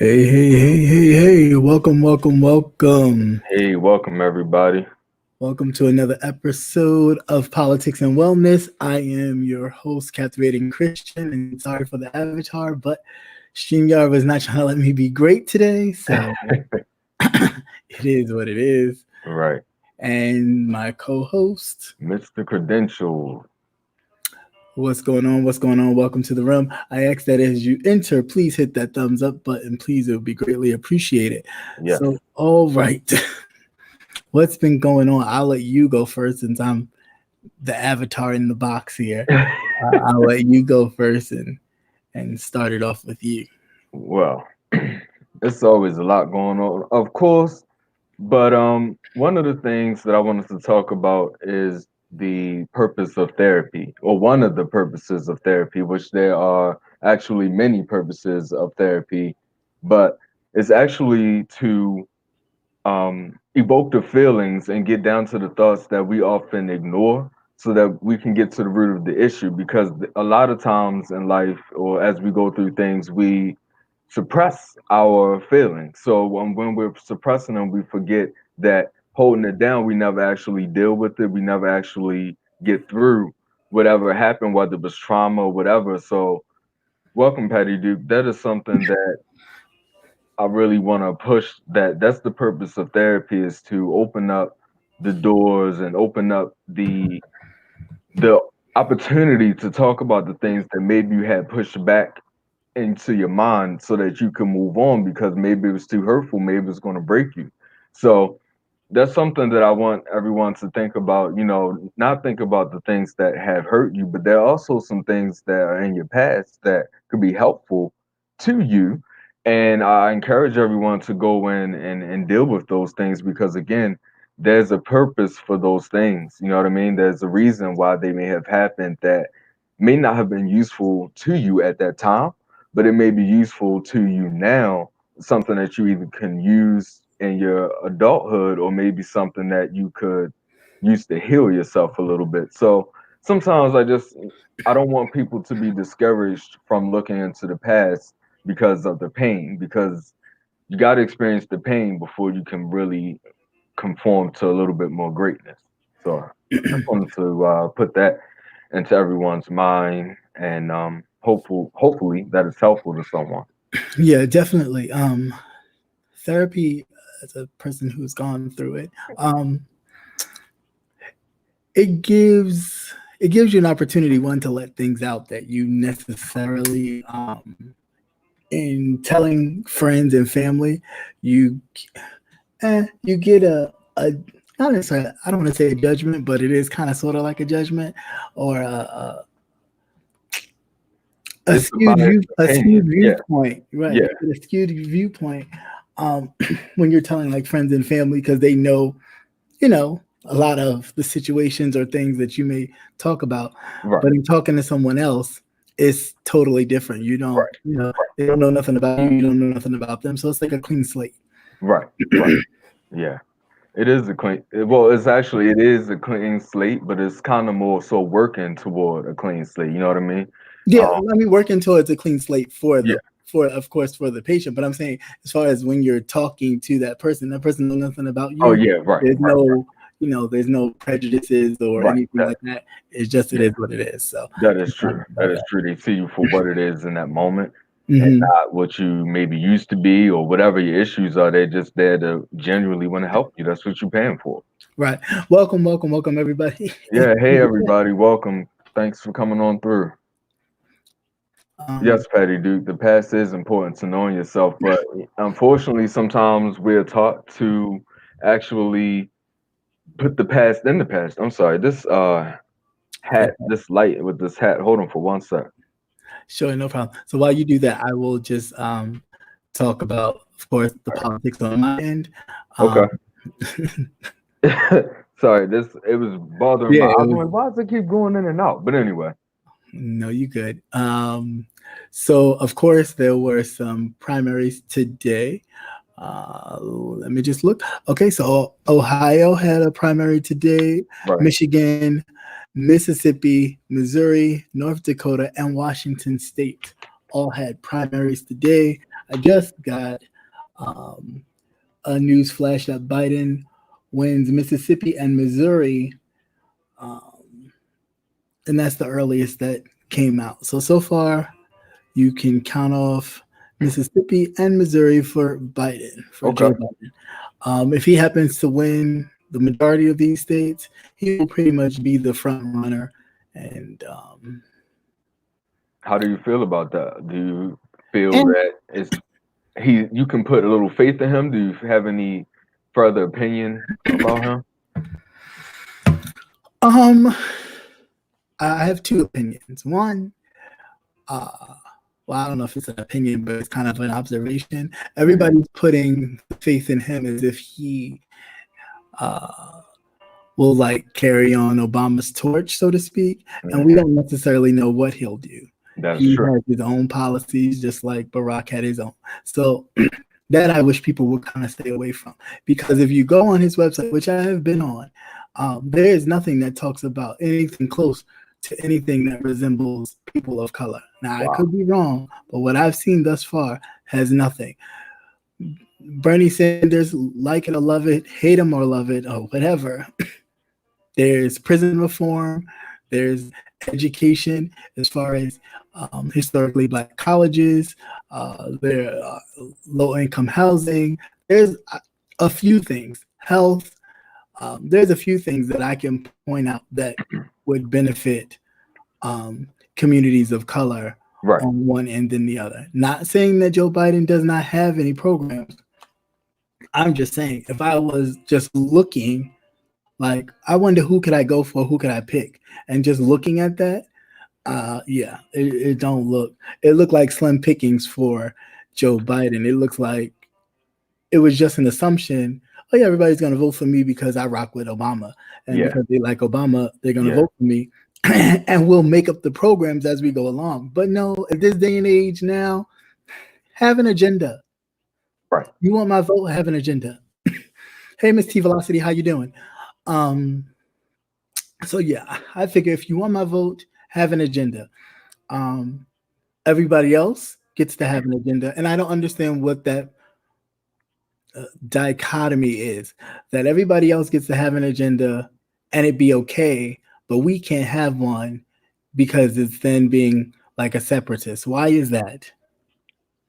Hey, welcome. Hey, welcome everybody. Welcome to another episode of Politics and Wellness. I am your host, Captivating Christian, and sorry for the avatar, but StreamYard was not trying to let me be great today, so it is what it is. Right. And my co-host, MrCredentialed. What's going on? Welcome to the room. I ask that as you enter, please hit that thumbs up button. Please, it would be greatly appreciated. Yes. So, all right. What's been going on? I'll let you go first since I'm the avatar in the box here. I'll let you go first and start it off with you. Well, it's always a lot going on, of course. But one of the things that I wanted to talk about is the purpose of therapy, or one of the purposes of therapy, which there are actually many purposes of therapy, but it's actually to evoke the feelings and get down to the thoughts that we often ignore so that we can get to the root of the issue. Because a lot of times in life, or as we go through things, we suppress our feelings. So when we're suppressing them, we forget that holding it down, we never actually deal with it. We never actually get through whatever happened, whether it was trauma or whatever. So welcome, Patty Duke. That is something that I really want to push, that's the purpose of therapy, is to open up the doors and open up the opportunity to talk about the things that maybe you had pushed back into your mind so that you can move on because maybe it was too hurtful, maybe it's going to break you. So that's something that I want everyone to think about, not think about the things that have hurt you, but there are also some things that are in your past that could be helpful to you. And I encourage everyone to go in and deal with those things because, again, there's a purpose for those things. You know what I mean? There's a reason why they may have happened that may not have been useful to you at that time, but it may be useful to you now, something that you either can use in your adulthood or maybe something that you could use to heal yourself a little bit. So sometimes I don't want people to be discouraged from looking into the past because of the pain, because you got to experience the pain before you can really conform to a little bit more greatness. So I just wanted to put that into everyone's mind, and hopefully that is helpful to someone. Yeah, definitely. Therapy, as a person who's gone through it, it gives you an opportunity, one, to let things out that you necessarily in telling friends and family, you you get a not necessarily, I don't want to say a judgment, but it is kind of sort of like a judgment or a It's a skewed biased opinion. Yeah, viewpoint, right? yeah, A skewed viewpoint when you're telling like friends and family because they know, a lot of the situations or things that you may talk about, right, but in talking to someone else, it's totally different. You don't, right, they don't know nothing about you. You don't know nothing about them. So it's like a clean slate. right, right. Yeah. It is a clean. Well, it is a clean slate, but it's kind of more so working toward a clean slate. You know what I mean? Yeah, Um, I mean, working towards a clean slate yeah, of course, for the patient. But I'm saying, as far as when you're talking to that person knows nothing about oh you. yeah, right, There's right, no, there's no prejudices or right. anything like that. It's just it Yeah, is what it is. So that is talk true. That about is that. true. They see you for what it is in that moment, and Hmm. not what you maybe used to be or whatever your issues are. They're just there to genuinely want to help you. That's what you're paying for. Right. Welcome, everybody. Yeah. Hey, everybody. Welcome. Thanks for coming on through. um, Yes, Patty Duke, the past is important to knowing yourself, but unfortunately, sometimes we're taught to actually put the past in the past. I'm sorry, this hat, this light with this hat. Hold on for 1 sec. Sure, no problem. So while you do that, I will just talk about, of course, the politics on my end. Okay. Sorry, it was bothering my eyes. Like, why does it keep going in and out? But anyway. No, you good. So of course there were some primaries today. Let me just look. Okay, so Ohio had a primary today. Right. Michigan, Mississippi, Missouri, North Dakota, and Washington State all had primaries today. I just got a news flash that Biden wins Mississippi and Missouri, and that's the earliest that came out. So far, you can count off Mississippi and Missouri for Biden, for Joe Biden. If he happens to win the majority of these states, he will pretty much be the front runner. And how do you feel about that? Do you feel that you can put a little faith in him? Do you have any further opinion about him? I have two opinions. One, well, I don't know if it's an opinion, but it's kind of an observation. Everybody's putting faith in him as if he will like carry on Obama's torch, so to speak. And we don't necessarily know what he'll do. He has his own policies, just like Barack had his own. So that I wish people would kind of stay away from. Because if you go on his website, which I have been on, there is nothing that talks about anything close to anything that resembles people of color. Now, I could be wrong, but what I've seen thus far has nothing. Bernie Sanders, like it or love it, hate him or love it, or whatever. There's prison reform. There's education as far as historically Black colleges. There are low-income housing. There's a few things. Health. There's a few things that I can point out that would benefit communities of color on one end than the other. Not saying that Joe Biden does not have any programs. I'm just saying, if I was just looking, like, I wonder who could I go for, who could I pick? And just looking at that, it don't look. It looked like slim pickings for Joe Biden. It looks like it was just an assumption. Oh yeah, everybody's gonna vote for me because I rock with Obama, and because they like Obama, they're gonna vote for me, and we'll make up the programs as we go along. But no, at this day and age now, have an agenda. Right. You want my vote? Have an agenda. Hey, Miss T Velocity, how you doing? So yeah, I figure if you want my vote, have an agenda. Everybody else gets to have an agenda, and I don't understand what that dichotomy is, that everybody else gets to have an agenda and it be okay, but we can't have one because it's then being like a separatist. Why is that?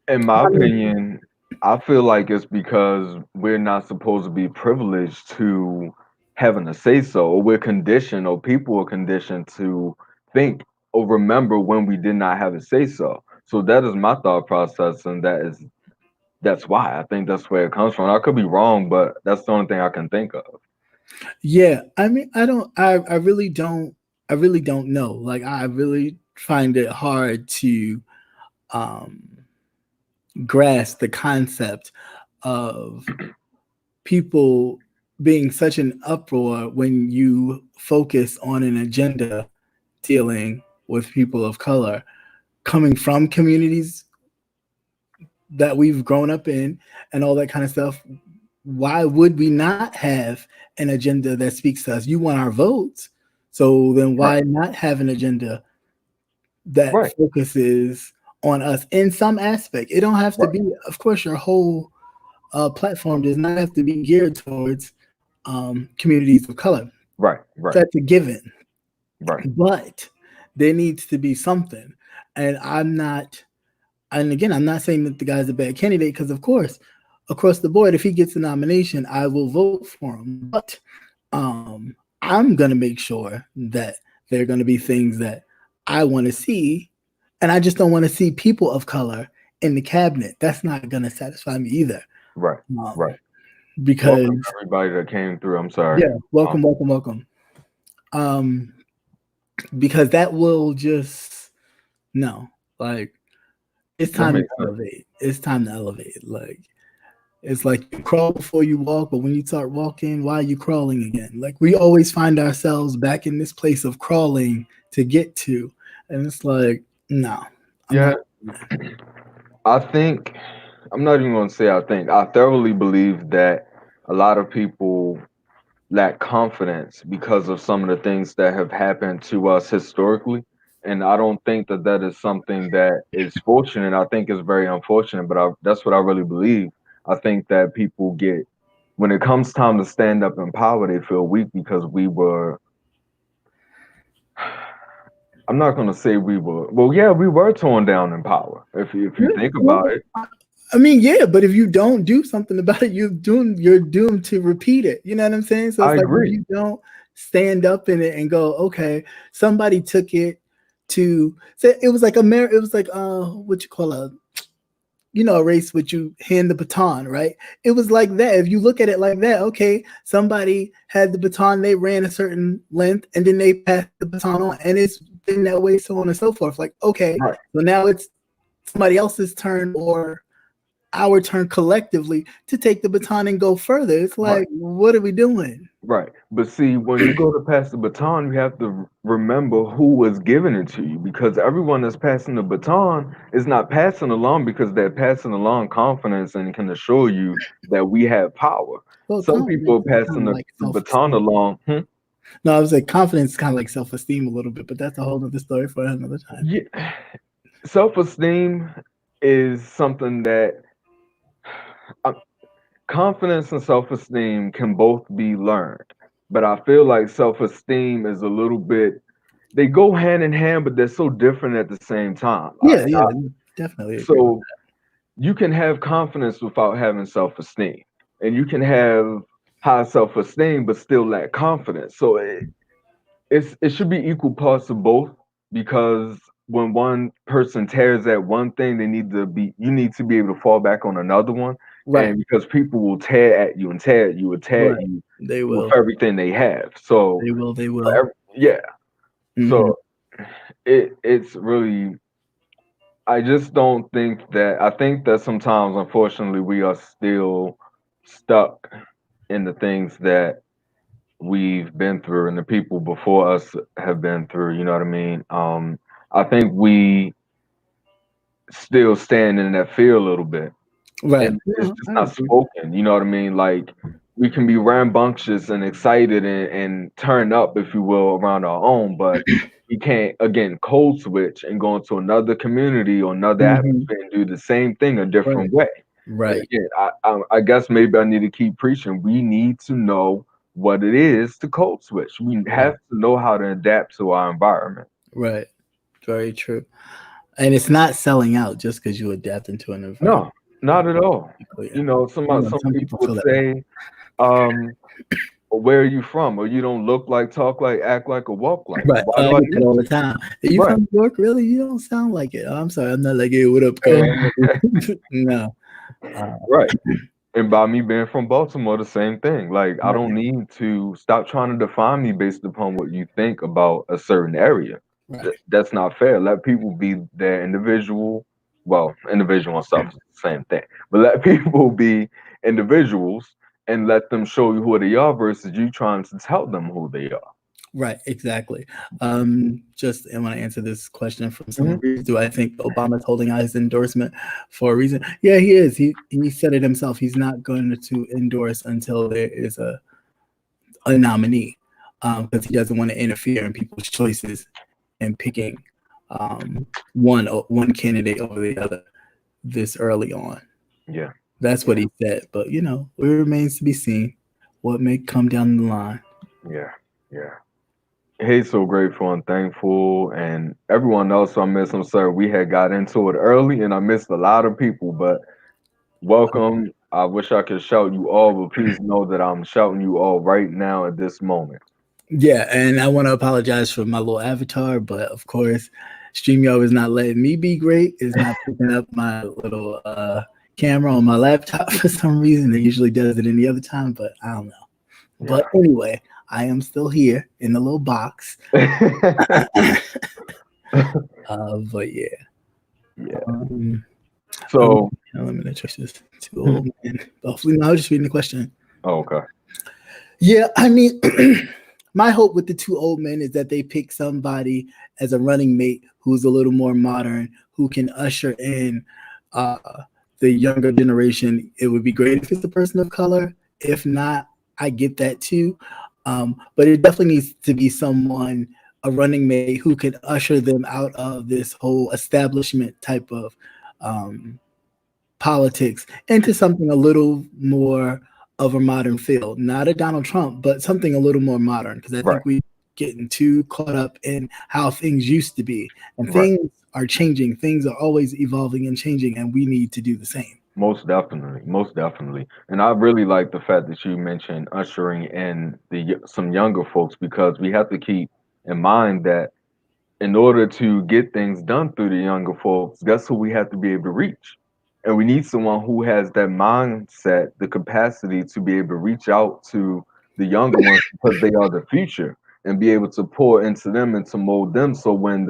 In my opinion, I feel like it's because we're not supposed to be privileged to having a say so, or we're conditioned, or people are conditioned to think or remember when we did not have a say so. So that is my thought process, and that's why I think that's where it comes from. I could be wrong, but that's the only thing I can think of. Yeah, I mean, I really don't know. Like, I really find it hard to grasp the concept of people being such an uproar when you focus on an agenda dealing with people of color coming from communities that we've grown up in and all that kind of stuff. Why would we not have an agenda that speaks to us? You want our votes, so then why not have an agenda that focuses on us in some aspect? It don't have to be, of course, your whole platform does not have to be geared towards communities of color. Right. That's a given. Right. But there needs to be something. And I'm not saying that the guy's a bad candidate, because of course, across the board, if he gets the nomination, I will vote for him. But I'm gonna make sure that there are gonna be things that I want to see, and I just don't want to see people of color in the cabinet. That's not gonna satisfy me either. Right. Because welcome everybody that came through. I'm sorry. Yeah, welcome. because that will just no, like it's That time to makes sense. elevate. It's time to elevate. Like it's like you crawl before you walk, but when you start walking, why are you crawling again? Like we always find ourselves back in this place of crawling to get to, and it's like no, I'm Yeah, not. I think I'm not even going to say I think. I thoroughly believe that a lot of people lack confidence because of some of the things that have happened to us historically. And I don't think that that is something that is fortunate. I think it's very unfortunate, but that's what I really believe. I think that people get, when it comes time to stand up in power, they feel weak because we were, I'm not going to say we were, well, yeah, we were torn down in power, if you think about Well, it. I mean, yeah, but if you don't do something about it, you're doomed to repeat it. You know what I'm saying? So I it's like if agree. you don't stand up in it and go, okay, somebody took it to say it was like it was like what you call a race which you hand the baton, right? It was like that. If you look at it like that, okay, somebody had the baton, they ran a certain length, and then they passed the baton on, and it's been that way, so on and so forth. Like, okay, Right. so now it's somebody else's turn or our turn collectively to take the baton and go further. It's Right. like, what are we doing? Right. But see, when you go to pass the baton, you have to remember who was giving it to you because everyone that's passing the baton is not passing along because they're passing along confidence and can assure you that we have power. Well, Some people confidence are is kind passing of like the baton self-esteem. along. No, I was like, confidence is kind of like self-esteem a little bit, but that's a whole other story for another time. Yeah. Self-esteem is something that uh, confidence and self-esteem can both be learned. But I feel like self-esteem is a little bit, they go hand in hand, but they're so different at the same time. Yeah, yeah, definitely agree with So you can have confidence without having self-esteem, and you can have high self-esteem but still lack confidence. So it should be equal parts of both because when one person tears at one thing, you need to be able to fall back on another one, that. Right, and because people will tear at you and tear at you and tear at right. you They with will. everything they have. So They will. They will. yeah, Hmm. so it's really, I just don't think that, I think that sometimes, unfortunately, we are still stuck in the things that we've been through and the people before us have been through. You know what I mean? I think we still stand in that fear a little bit, Right. and it's No, just I not agree. spoken. You know what I mean? Like we can be rambunctious and excited and turn up, if you will, around our own, but we can't again code switch and go into another community or another Hmm. atmosphere and do the same thing a Right. different way. And Right. again, I guess maybe I need to keep preaching. We need to know what it is to code switch. We Right. have to know how to adapt to our environment. Right. Very true. And it's not selling out just because you adapt into an environment. No, not at all. Be clear. You know, some Some people people would feel that way. say, um, where are you from? Or you don't look like, talk like, act like, or walk like. Right. Why I do I get that need all the to? time. Are you Right. from New York? Really? You don't sound like it. Oh, I'm sorry. I'm not like, hey, what up, girl? No. Uh, Right. And by me being from Baltimore, the same thing. Like, I right. don't need to stop trying to define me based upon what you think about a certain area. Right. That's not fair. Let people be their individual, well, individual and self is the same thing. But let people be individuals and let them show you who they are versus you trying to tell them who they are. Right, exactly. Just I want to answer this question from Hmm. someone. Do I think Obama's holding out his endorsement for a reason? Yeah, he is. He said it himself. He's not going to endorse until there is a nominee, because he doesn't want to interfere in people's choices and picking one candidate over the other this early on. Yeah, That's what yeah, he said. But it remains to be seen what may come down the line. yeah, yeah. Hey, so grateful and thankful, and everyone else I miss. I'm sorry we had got into it early, and I missed a lot of people. But welcome. I wish I could shout you all, but please know that I'm shouting you all right now at this moment. Yeah, and I want to apologize for my little avatar, but of course, StreamYard is not letting me be great. It's not picking up my little camera on my laptop for some reason. It usually does it any other time, but I don't know. Yeah, But anyway, I am still here in the little box. But yeah. Yeah. So let me check this. Too old man. Hopefully, no, I was just reading the question. Oh, okay. Yeah, I mean, my hope with the two old men is that they pick somebody as a running mate who's a little more modern, who can usher in the younger generation. It would be great if it's a person of color. If not, I get that too. But it definitely needs to be someone, a running mate, who can usher them out of this whole establishment type of politics into something a little more of a modern feel. Not a Donald Trump, but something a little more modern, because I think we getting too caught up in how things used to be, and things are changing. Things are always evolving and changing, and we need to do the same. Most definitely. And I really like the fact that you mentioned ushering in some younger folks, because we have to keep in mind that in order to get things done through the younger folks, guess who we have to be able to reach? And we need someone who has that mindset, the capacity to be able to reach out to the younger ones, because they are the future, and be able to pour into them and to mold them. So when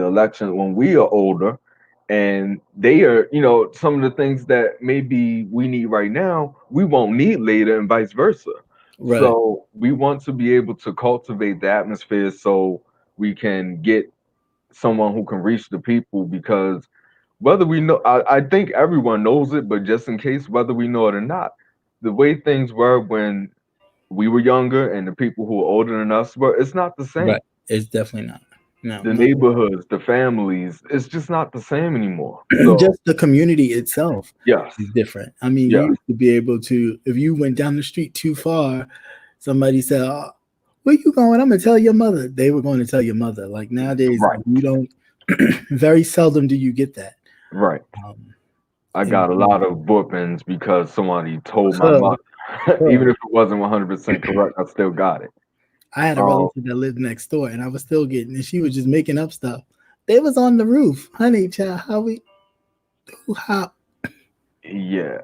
we are older and they are, some of the things that maybe we need right now, we won't need later, and vice versa. Right. So we want to be able to cultivate the atmosphere so we can get someone who can reach the people, because whether we know, I think everyone knows it, but just in case, whether we know it or not, the way things were when we were younger and the people who are older than us were, it's not the same. Right. It's definitely not. No, The neighborhoods, the families, it's just not the same anymore. So, just the community itself is different. I mean, you used to be able to, if you went down the street too far, somebody said, "Oh, where you going? I'm gonna tell your mother." They were going to tell your mother. Like nowadays, you don't. Very seldom do you get that. Right. I got a lot of whoopings because somebody told my mother, even if it wasn't 100% correct, I still got it. I had a relative that lived next door, and I was still getting, and she was just making up stuff. They was on the roof, honey, child. How? Yeah.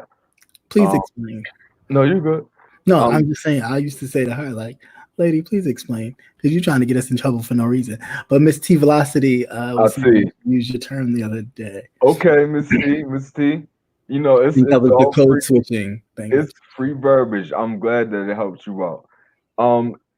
Please explain. No, you're good. No, I'm just saying. I used to say to her, like, "Lady, please explain," because you're trying to get us in trouble for no reason. But Miss T Velocity, I see. Used your term the other day. Okay, Miss T. It's the code switching thing. It's free verbiage. I'm glad that it helped you out.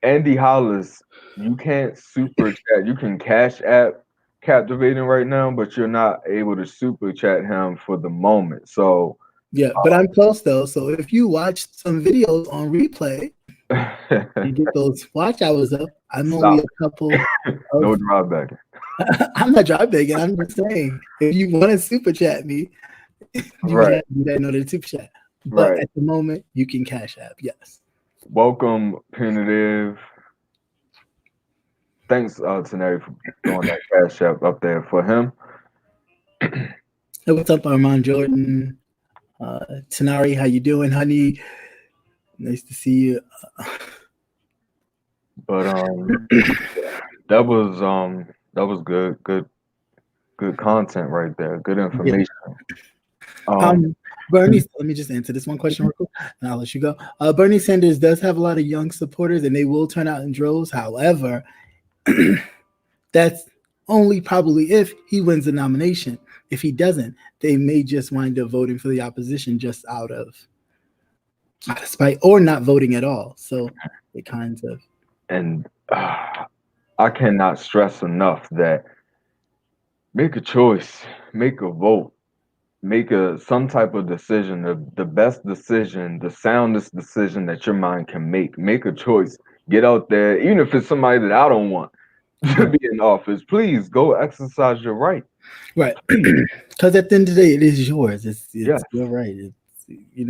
Andy Hollis, you can't super chat. You can cash app captivating right now, but you're not able to super chat him for the moment. So yeah, but I'm close though. So if you watch some videos on replay, you get those watch hours up. I'm only a couple. No drive back. I'm not drive begging. I'm just saying, if you want to super chat me, you have to do that in order to super chat. But at the moment, you can cash app. Yes. Welcome, Punitive. Thanks, Tenari, for throwing that cash app up there for him. Hey, what's up, Armand Jordan? Tenari, how you doing, honey? Nice to see you. But that was good content right there. Good information. Yeah. Bernie, let me just answer this one question real quick, and I'll let you go. Bernie Sanders does have a lot of young supporters, and they will turn out in droves. However, that's only probably if he wins the nomination. If he doesn't, they may just wind up voting for the opposition just out of spite, or not voting at all. So it kind of. And I cannot stress enough that make a choice, make a vote, make some type of decision, the best decision, the soundest decision that your mind can make. Make a choice. Get out there, even if it's somebody that I don't want to be in office. Please go exercise your right. Right, because at the end of the day, it is yours. It's your right. It's, you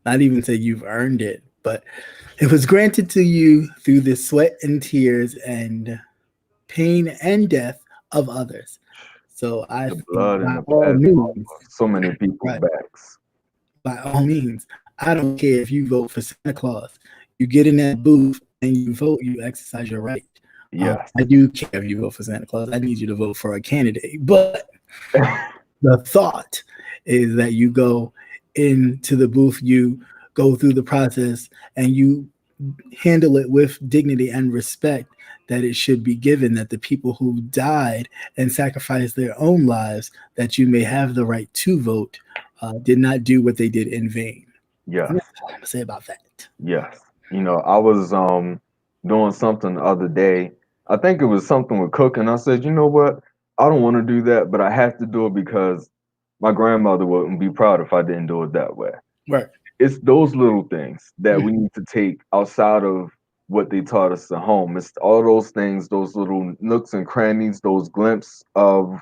not even say you've earned it, but it was granted to you through the sweat and tears and pain and death of others. So I think by all means, so many people's backs. By all means, I don't care if you vote for Santa Claus. You get in that booth and you vote, you exercise your right. Yeah, I do care if you vote for Santa Claus. I need you to vote for a candidate. But the thought is that you go into the booth, you go through the process, and you handle it with dignity and respect that it should be given, that the people who died and sacrificed their own lives that you may have the right to vote did not do what they did in vain. Yes. And that's all I'm gonna say about that. Yes. I was doing something the other day. I think it was something with cooking. I said, you know what? I don't want to do that, but I have to do it because my grandmother wouldn't be proud if I didn't do it that way. Right. It's those little things that we need to take outside of what they taught us at home. It's all those things, those little nooks and crannies, those glimpses of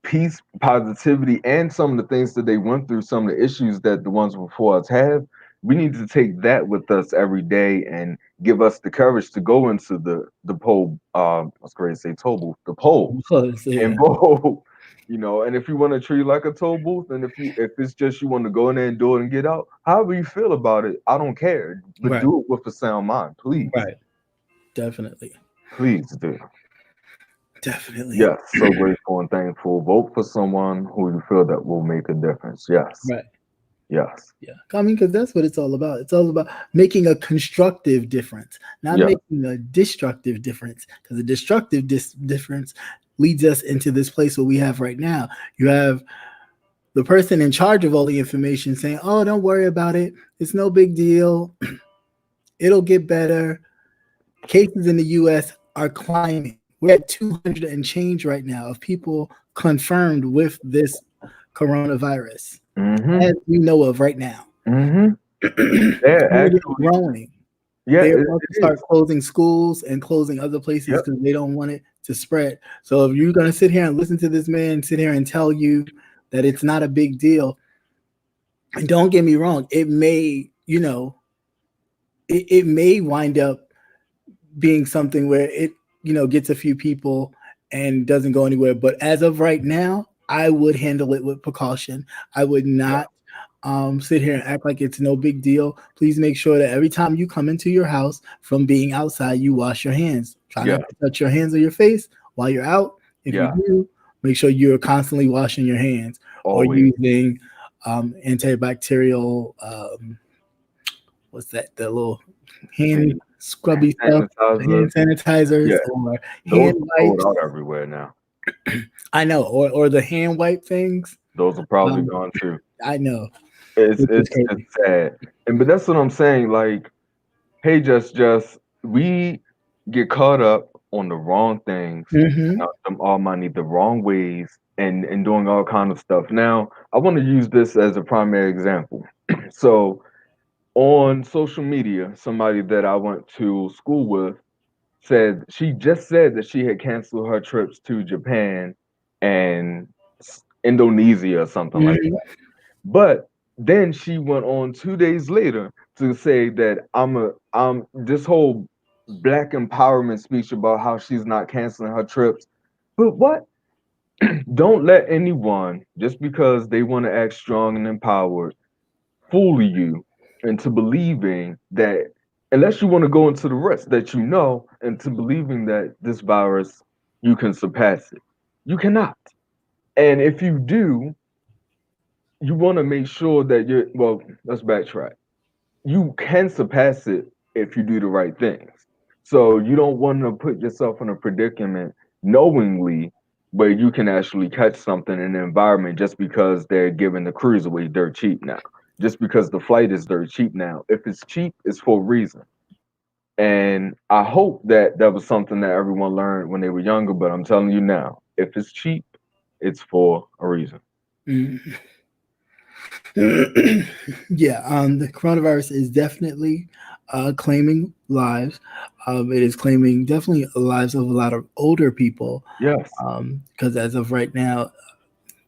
peace, positivity, and some of the things that they went through, some of the issues that the ones before us have. We need to take that with us every day and give us the courage to go into the poll. I was going to say toll booth, the polls, Yeah. and vote. And if you want to treat it like a toll booth, and if it's just you want to go in there and do it and get out, however you feel about it, I don't care. But Right. do it with a sound mind, please. Right. Definitely. Please do. Definitely. Yes, so grateful and thankful. Vote for someone who you feel that will make a difference. Yes. Right. Yes. Yeah. I mean, because that's what it's all about. It's all about making a constructive difference, not Yeah. making a destructive difference. Because the destructive difference leads us into this place what we have right now. You have the person in charge of all the information saying, "Oh, don't worry about it. It's no big deal. It'll get better." Cases in the U.S. are climbing. We're at 200 and change right now of people confirmed with this coronavirus, Mm-hmm. as we know of right now. Mm-hmm. Yeah, Community actually, growing. yeah, They're it about to is. start closing schools and closing other places Yep. because they don't want it to spread. So if you're going to sit here and listen to this man sit here and tell you that it's not a big deal, and don't get me wrong, it may, it may wind up being something where it, gets a few people and doesn't go anywhere. But as of right now, I would handle it with precaution. I would not sit here and act like it's no big deal. Please make sure that every time you come into your house from being outside, you wash your hands. Try Yeah. not to touch your hands or your face while you're out. If Yeah. you do, make sure you're constantly washing your hands or Always. using antibacterial, what's that, the little hand scrubby stuff, Sanitizer. hand sanitizers Yeah. or Those hand are sold wipes. out everywhere now. I know, or the hand wipe things. Those are probably gone too. I know. It's Which is it's crazy. it's sad. But that's what I'm saying. Like, hey, just we get caught up on the wrong things, Mhm. them all money the wrong ways, and doing all kind of stuff. Now, I want to use this as a primary example. So, on social media, somebody that I went to school with said that she had canceled her trips to Japan and Indonesia or something like Mhm. that. But then she went on 2 days later to say that I'm this whole black empowerment speech about how she's not canceling her trips. But what? Don't let anyone, just because they want to act strong and empowered, fool you into believing that, unless you want to go into the risk that into believing that this virus, you can surpass it. You cannot. And if you do, you want to make sure that well, let's backtrack. You can surpass it if you do the right things. So you don't want to put yourself in a predicament knowingly where you can actually catch something in the environment just because they're giving the cruise away dirt cheap now. Just because the flight is dirt cheap now. If it's cheap, it's for a reason. And I hope that that was something that everyone learned when they were younger, but I'm telling you now, if it's cheap, it's for a reason. Mhm. Yeah, the coronavirus is definitely claiming lives. It is claiming definitely lives of a lot of older people Yes. because as of right now,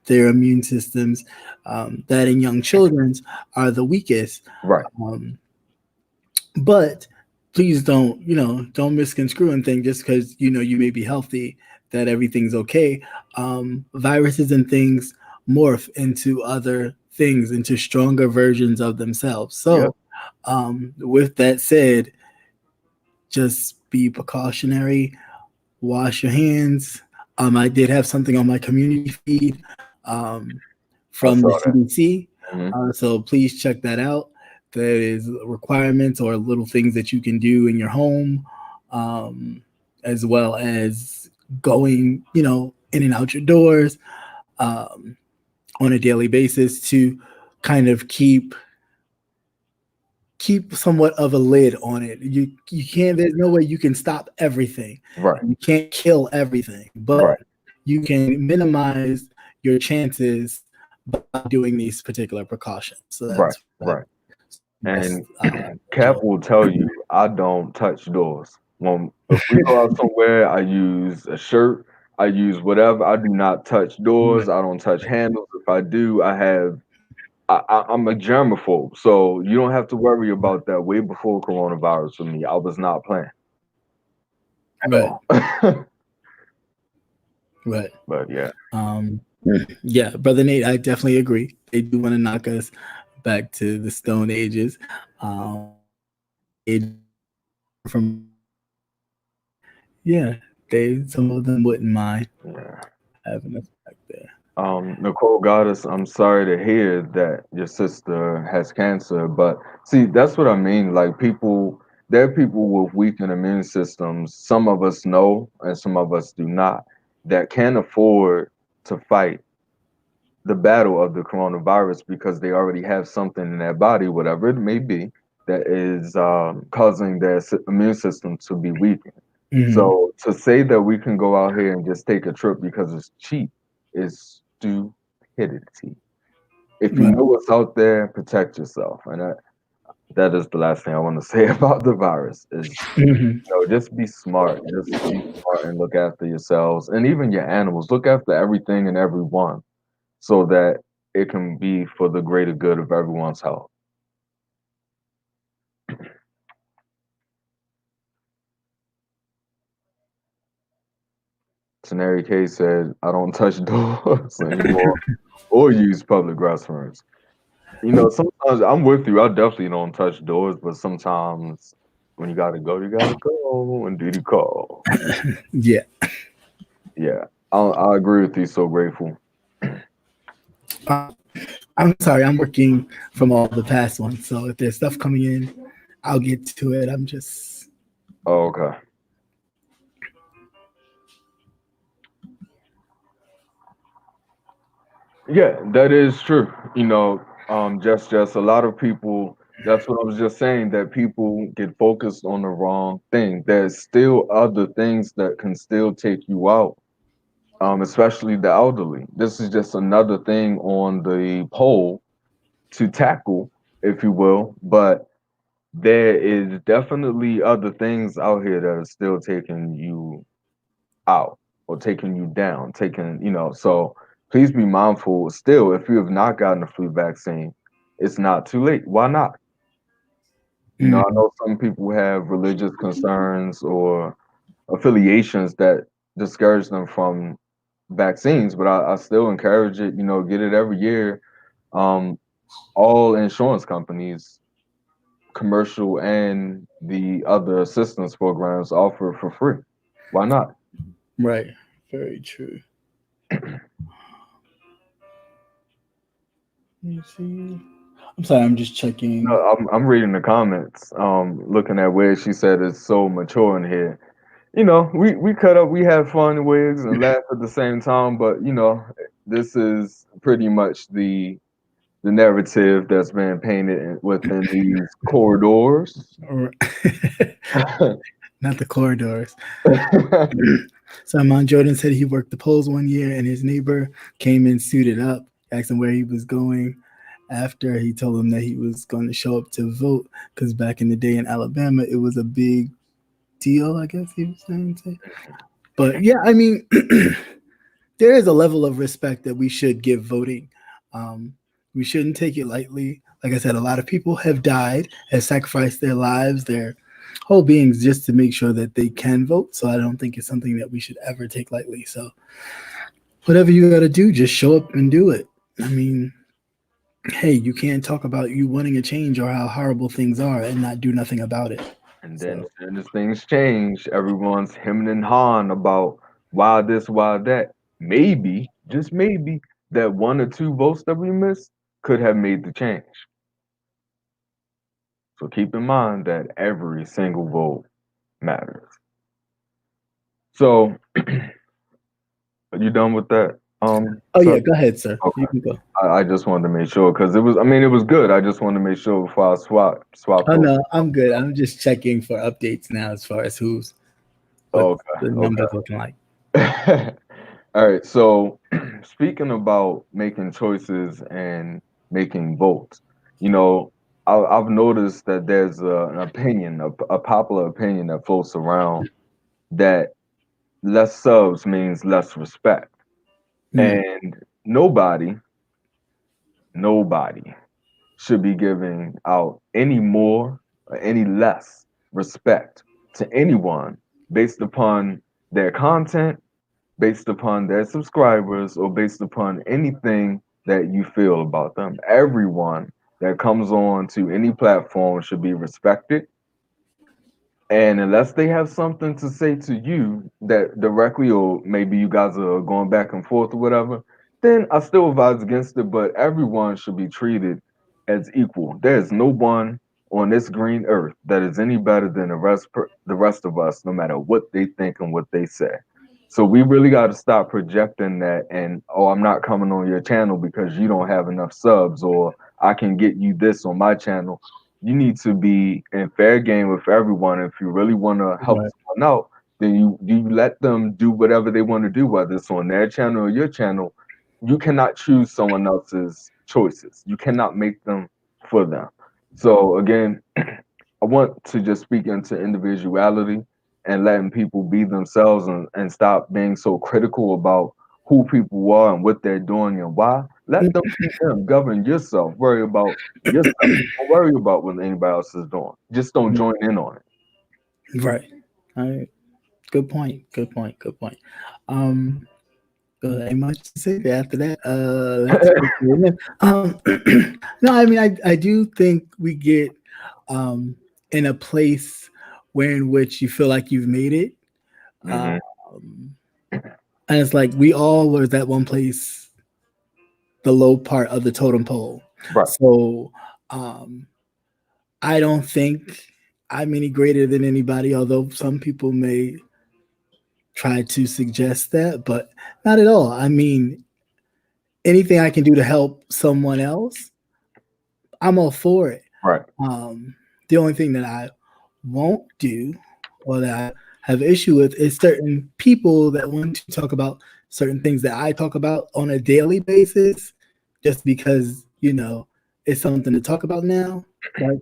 their immune systems, that in young children's, are the weakest. Right. But please don't misconstrue and think just because you may be healthy that everything's okay. Viruses and things morph into other things, into stronger versions of themselves. So, with that said, just be precautionary, wash your hands. I did have something on my community feed I from the saw that. CDC, Mhm. so please check that out. there is requirements or little things that you can do in your home, um, as well as going, in and out your doors, um, on a daily basis to kind of keep somewhat of a lid on it. You can't. There's no way you can stop everything. Right, You can't kill everything, but right, you can minimize your chances by doing these particular precautions. So right, that's right. best. And Cap will tell you I don't touch doors. When if we go out somewhere, I use a shirt, I use whatever. I do not touch doors. I don't touch handles. If I do, I'm a germaphobe, so you don't have to worry about that. Way before coronavirus for me, I was not playing at Right, all. right. But yeah, Um, yeah, brother Nate, I definitely agree. They do want to knock us back to the Stone Ages. It from yeah, they some of them wouldn't mind yeah. having us back there. Nicole Goddess, I'm sorry to hear that your sister has cancer, but see, that's what I mean. Like there are people with weakened immune systems. Some of us know, and some of us do not, that can't afford to fight the battle of the coronavirus because they already have something in their body, whatever it may be, that is causing their immune system to be weakened. Hmm. So to say that we can go out here and just take a trip because it's cheap is stupidity. If you Right. know what's out there, protect yourself. And that is the last thing I want to say about the virus is, Hmm. just be smart. Just be smart and look after yourselves and even your animals. Look after everything and everyone so that it can be for the greater good of everyone's health. Scenario K said, I don't touch doors anymore or use public restrooms. Sometimes I'm with you. I definitely don't touch doors, but sometimes when you gotta go and do the call. Yeah. Yeah, I agree with you. So grateful. Uh, I'm sorry, I'm working from all the past ones. So if there's stuff coming in, I'll get to it. I'm just Oh, okay. Yeah, that is true. Just a lot of people. That's what I was just saying. That people get focused on the wrong thing. There's still other things that can still take you out. Especially the elderly. This is just another thing on the pole to tackle, if you will. But there is definitely other things out here that are still taking you out or taking you down, so please be mindful still if you have not gotten the flu vaccine, it's not too late. Why not? I mm, know some people have religious concerns or affiliations that discourage them from vaccines, but I still encourage it, get it every year. Um, all insurance companies, commercial and the other assistance programs offer it for free. Why not? right. Very true. Let me see. I'm sorry, I'm just No, checking. I'm reading the comments, looking at where she said it's so mature in here. We cut up, we have fun wigs and laugh at the same time, but this is pretty much the narrative that's been painted within these corridors. Or- Not the corridors. Simon Jordan said he worked the polls one year and his neighbor came in suited up, asked him where he was going. After he told him that he was going to show up to vote, because back in the day in Alabama, it was a big deal, I guess he was saying. But yeah, I mean, there is a level of respect that we should give voting. Um, we shouldn't take it lightly. Like I said, a lot of people have died, have sacrificed their lives, their whole beings just to make sure that they can vote. So I don't think it's something that we should ever take lightly. So whatever you got to do, just show up and do it. I mean, hey, you can't talk about you wanting a change or how horrible things are and not do nothing about it. And then So as soon as things change, everyone's hemming and hawing about why this, why that. Maybe, just maybe, that one or two votes that we missed could have made the change. So keep in mind that every single vote matters. So, are you done with that? Oh So yeah, go ahead, sir. You okay. can go. I just wanted to make sure because it was. I mean, it was good. I just wanted to make sure before I swapped Oh over. no, I'm good. I'm just checking for updates now as far as what Okay. the numbers looking like. Okay. All right. So, speaking about making choices and making votes, you know, I've noticed that there's an opinion, a popular opinion that floats around that less subs means less respect, Mm, and nobody should be giving out any more or any less respect to anyone based upon their content, based upon their subscribers, or based upon anything that you feel about them. Everyone that comes on to any platform should be respected, and unless they have something to say to you that directly, or maybe you guys are going back and forth or whatever, then I still advise against it. But everyone should be treated as equal. There is no one on this green earth that is any better than the rest of us, no matter what they think and what they say. So we really got to stop projecting that, and oh, I'm not coming on your channel because you don't have enough subs, or I can get you this on my channel. You need to be in fair game with everyone. If you really want to help right. someone out, then you let them do whatever they want to do, whether it's on their channel or your channel. You cannot choose someone else's choices. You cannot make them for them. So again, I want to just speak into individuality and letting people be themselves, and stop being so critical about who people are and what they're doing and why. Let them be them. Govern yourself. Worry about yourself. Don't worry about what anybody else is doing. Just don't join in on it. Right. All right. Good point. Good point. Good point. Um, ain't much to say after that. Let's go to the next. No, I mean, I do think we get um in a place where in which you feel like you've made it. Hmm. Um, and it's like we all were at that one place, the low part of the totem pole. Right. So um, I don't think I'm any greater than anybody, although some people may try to suggest that, but not at all. I mean, anything I can do to help someone else, I'm all for it. Right. Um, the only thing that I won't do or that I have issue with is certain people that want to talk about certain things that I talk about on a daily basis, just because it's something to talk about now. Like,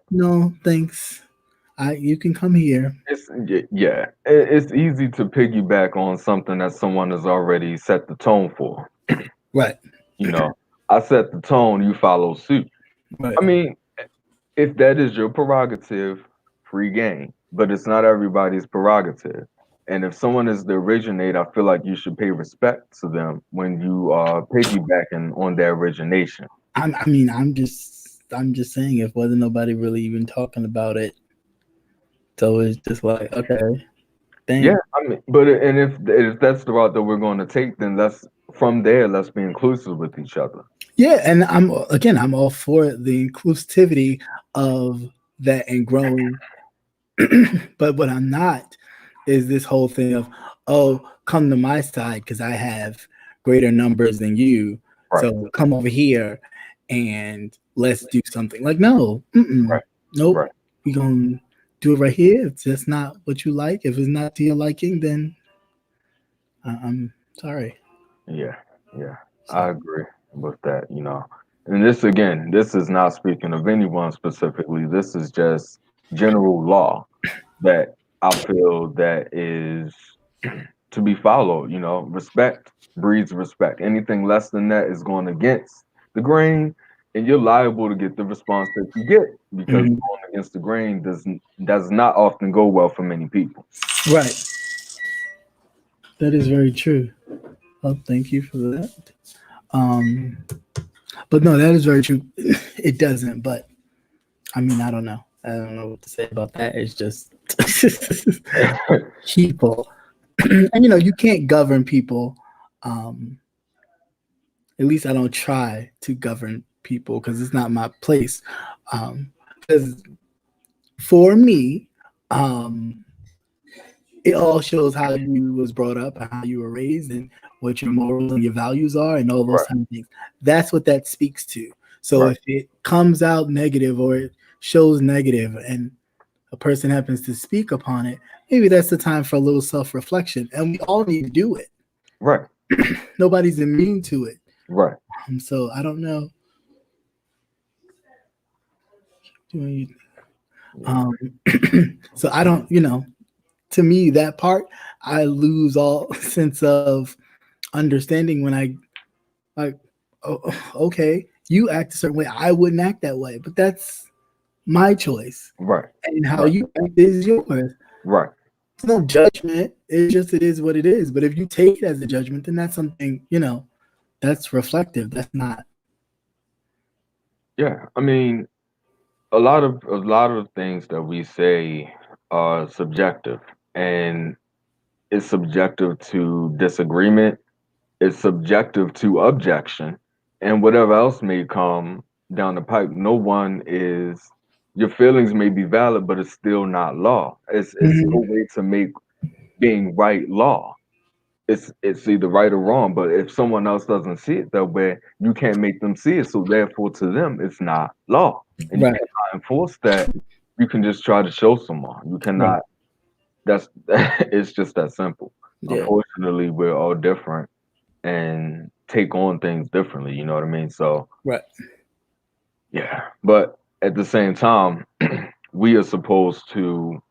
no, thanks. You can come here. Yeah. It's easy to piggyback on something that someone has already set the tone for. Right, You know, I set the tone, you follow suit. right. I mean, if that is your prerogative, free game. But it's not everybody's prerogative. And if someone is the originator, I feel like you should pay respect to them when you are piggybacking on their origination. I mean, I'm just saying, if wasn't nobody really even talking about it, so it's just like, okay, Yeah, thanks. I mean, but and if that's the route that we're going to take, then let's from there let's be inclusive with each other. Yeah, and I'm all for the inclusivity of that and growing. But what I'm not is this whole thing of, oh, come to my side because I have greater numbers than you. Right, So come over here and let's do something. Like, no, mm-mm, right, nope. right. We gonna do it right here. If that's not what you like, if it's not to your liking, then I'm sorry. Yeah, yeah, So I agree with that. And this again, this is not speaking of anyone specifically. This is just general law that I feel that is to be followed. Respect breeds respect. Anything less than that is going against the grain, and you're liable to get the response that you get because mhm. going against the grain does not often go well for many people. Right, that is very true. Well, thank you for that. Um, but no, that is very true. It doesn't, but I mean, I don't know. I don't know what to say about that. It's just people, and you can't govern people. Um, at least I don't try to govern people because it's not my place. because for me, um, it all shows how you was brought up and how you were raised and what your morals and your values are and all those Right. kind of things. That's what that speaks to. So Right. if it comes out negative or it shows negative and a person happens to speak upon it, maybe that's the time for a little self-reflection. And we all need to do it. Right. Nobody's immune to it. Right. So I don't know. Um, so I don't, to me, that part, I lose all sense of understanding when I like, oh, okay, you act a certain way. I wouldn't act that way, but that's my choice. Right. And how Right. you act is yours. Right. It's no judgment. It is what it is. But if you take it as a judgment, then that's something, that's reflective. That's not. Yeah. I mean, a lot of things that we say are subjective, and it's subjective to disagreement, it's subjective to objection, and whatever else may come down the pipe. No one is Your feelings may be valid, but it's still not law. It's no Mhm. way to make being right law. It's either right or wrong, but if someone else doesn't see it that way, you can't make them see it. So therefore, to them, it's not law, and you Right. cannot enforce that. You can just try to show someone. You Right. cannot. That's it's just that simple. Yeah. Unfortunately, we're all different and take on things differently. You know what I mean? So Right. yeah, but at the same time, we are supposed to.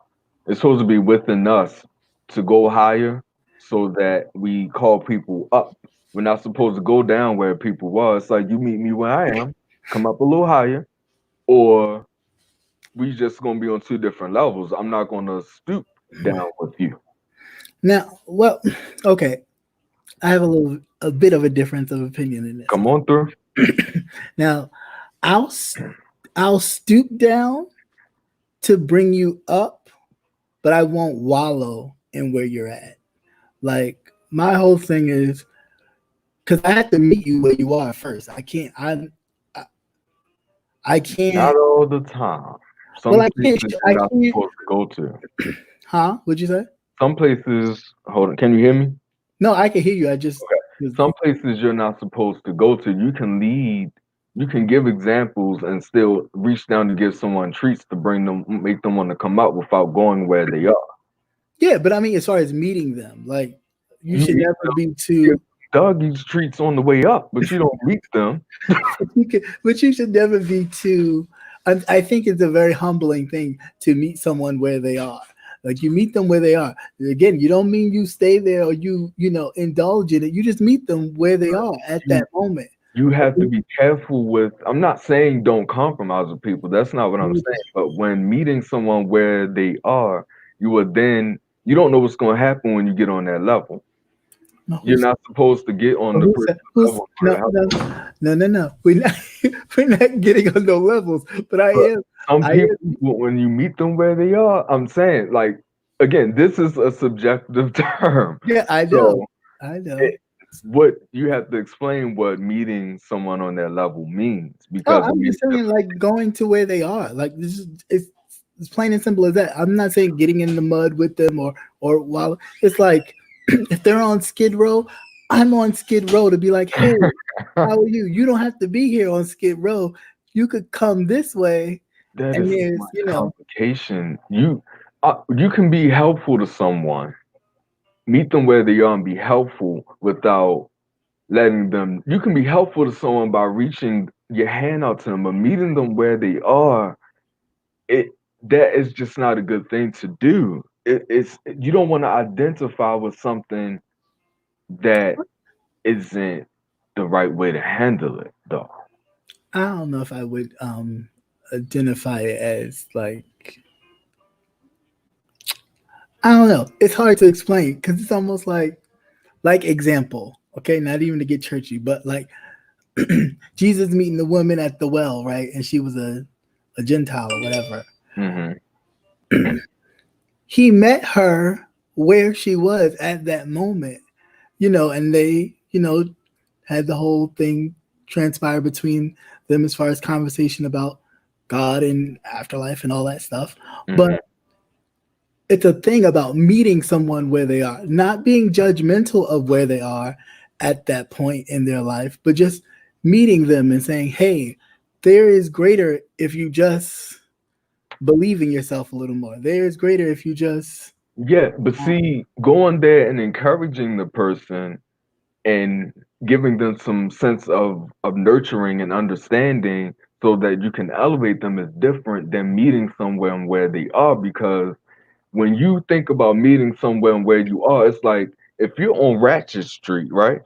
It's supposed to be within us to go higher so that we call people up. We're not supposed to go down where people were. It's like you meet me where I am, come up a little higher, or we just gonna be on two different levels. I'm not gonna stoop down with you. Now, well, okay. I have a bit of a difference of opinion in this. Come on through. Now, I'll I'll stoop down to bring you up, but I won't wallow in where you're at. Like my whole thing is because I have to meet you where you are first. I, I Not can't. all the time. Well, Some places I you're not can't. supposed to go to. Huh? What'd you say? Some places, hold on, can you hear me? No, I can hear you. I just. Okay. Some places you're not supposed to go to. You can lead, you can give examples and still reach down to give someone treats to bring them, make them want to come out without going where they are. Yeah, but I mean, as far as meeting them, like you You should meet never them, be give too. doggies treats on the way up, but you don't meet them. But you should never be too. I think it's a very humbling thing to meet someone where they are. Like you meet them where they are. Again, you don't mean you stay there or indulge in it. You just meet them where they are at You that moment. you have to be careful with. I'm not saying don't compromise with people. That's not what I'm saying. But when meeting someone where they are, you don't know what's going to happen when you get on that level. No, You're not supposed to get on the person's who's level for no, help. no. We're not we're not getting on those levels. But But some I people, am. when you meet them where they are, I'm saying, like, again, this is a subjective term. Yeah, I know. So I know. it, what you have to explain what meeting someone on that level means Oh, because it I'm means just saying, different. like going to where they are. Like this is it's plain and simple as that. I'm not saying getting in the mud with them or while it's like if they're on Skid Row, I'm on Skid Row to be like, hey, how are you? You don't have to be here on Skid Row. You could come this way, That and is so there's much complication. You can be helpful to someone, meet them where they are, and be helpful without letting them. You can be helpful to someone by reaching your hand out to them, but meeting them where they are, it that is just not a good thing to do. It's you don't want to identify with something that isn't the right way to handle it, though. I don't know if I would identify it as like I don't know. It's hard to explain because it's almost like example. Okay, not even to get churchy, but like Jesus meeting the woman at the well, right? And she was a Gentile or whatever. Hmm. He met her where she was at that moment, and they, had the whole thing transpire between them as far as conversation about God and afterlife and all that stuff. Mhm. But it's a thing about meeting someone where they are, not being judgmental of where they are at that point in their life, but just meeting them and saying, hey, there is greater if you just believe in yourself a little more. There is greater if you just. Yeah, but see, going there and encouraging the person and giving them some sense of nurturing and understanding so that you can elevate them is different than meeting somewhere where they are. Because when you think about meeting somewhere where you are, it's like if you're on Ratchet Street, right?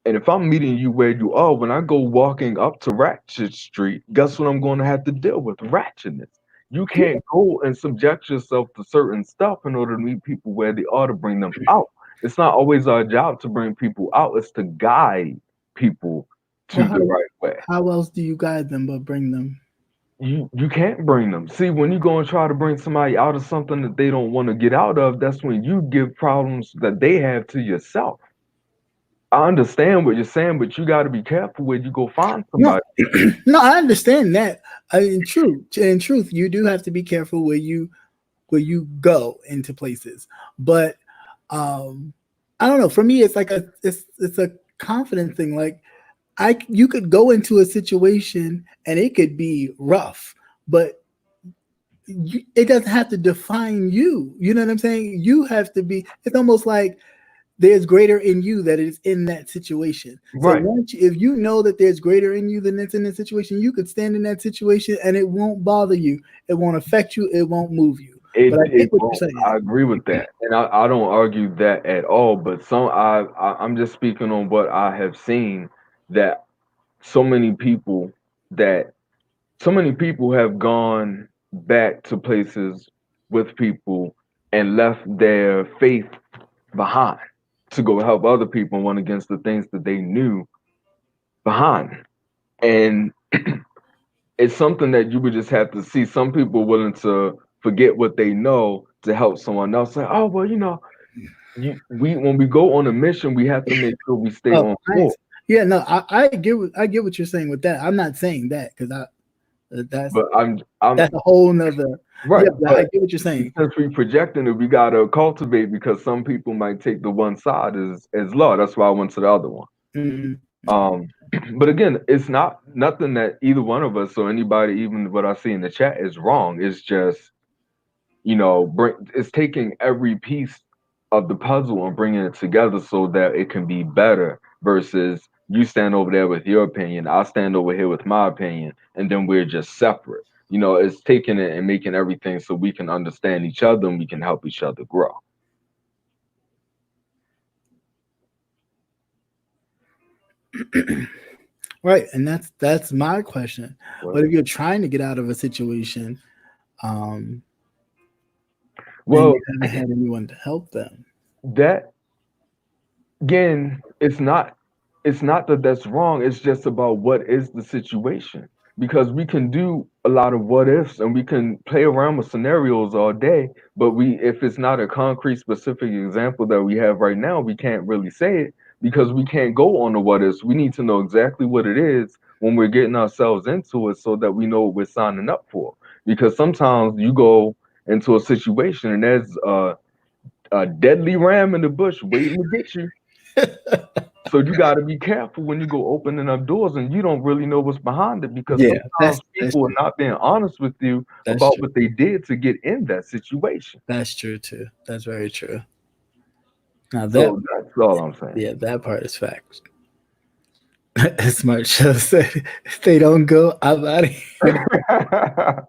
And if I'm meeting you where you are, when I go walking up to Ratchet Street, guess what I'm going to have to deal with? Ratchetness. You can't go and subject yourself to certain stuff in order to meet people where they are to bring them out. It's not always our job to bring people out, it's to guide people Well, to the right way. how else do you guide them but bring them? You can't bring them. See, when you go and try to bring somebody out of something that they don't want to get out of, that's when you give problems that they have to yourself. I understand what you're saying, but you got to be careful where you go find No, somebody. no, I understand that. In truth, you do have to be careful where you go into places. But I don't know. For me, it's like it's a confidence thing. Like you could go into a situation and it could be rough, but it doesn't have to define you. You know what I'm saying? You have to be. It's almost like there's greater in you that is in that situation. So Right. if you know that there's greater in you than it's in that situation, you could stand in that situation and it won't bother you. It won't affect you. It won't move you. But I It get what you're won't. saying. I agree with that, and I don't argue that at all. But I'm just speaking on what I have seen, that so many people that so many people have gone back to places with people and left their faith behind to go help other people and went against the things that they knew behind. And it's something that you would just have to see some people willing to forget what they know to help someone else. Say, oh well, we when we go on a mission, we have to make sure we stay Oh, on nice. course. Yeah, no, I get what you're saying with that. I'm not saying that because that's But I'm that's a whole nother. Yeah, right. I But get what you're saying. since we projecting it, we gotta cultivate because some people might take the one side as law. That's why I went to the other one. Mhm. Um, but again, it's not nothing that either one of us or anybody, even what I see in the chat, is wrong. It's just it's taking every piece of the puzzle and bringing it together so that it can be better versus you stand over there with your opinion, I stand over here with my opinion, and then we're just separate. It's taking it and making everything so we can understand each other and we can help each other grow. Right, and that's my question. Well, But if you're trying to get out of a situation, um, and well, you haven't had anyone to help them, that again, it's not that that's wrong, it's just about what is the situation, because we can do a lot of what ifs and we can play around with scenarios all day, but we if it's not a concrete specific example that we have right now, we can't really say it because we can't go on the what ifs. We need to know exactly what it is when we're getting ourselves into it so that we know what we're signing up for, because sometimes you go into a situation and there's a deadly ram in the bush waiting to get you. So you got to be careful when you go opening up doors and you don't really know what's behind it, because yeah, sometimes that's people true. are not being honest with you That's about true. what they did to get in that situation. That's true too. That's very true. Now that So that's all I'm saying. yeah, that part is fact. As Smart Show said, if they don't go, I'm out of here.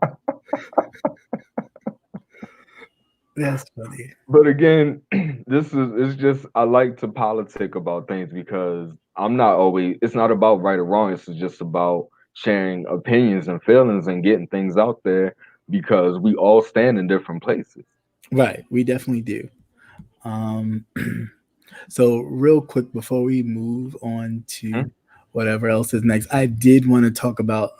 That's funny. But again, this is it's just I like to politic about things because I'm not always it's not about right or wrong. It's just about sharing opinions and feelings and getting things out there because we all stand in different places. Right, we definitely do. Um, so real quick before we move on Hmm? to whatever else is next, I did want to talk about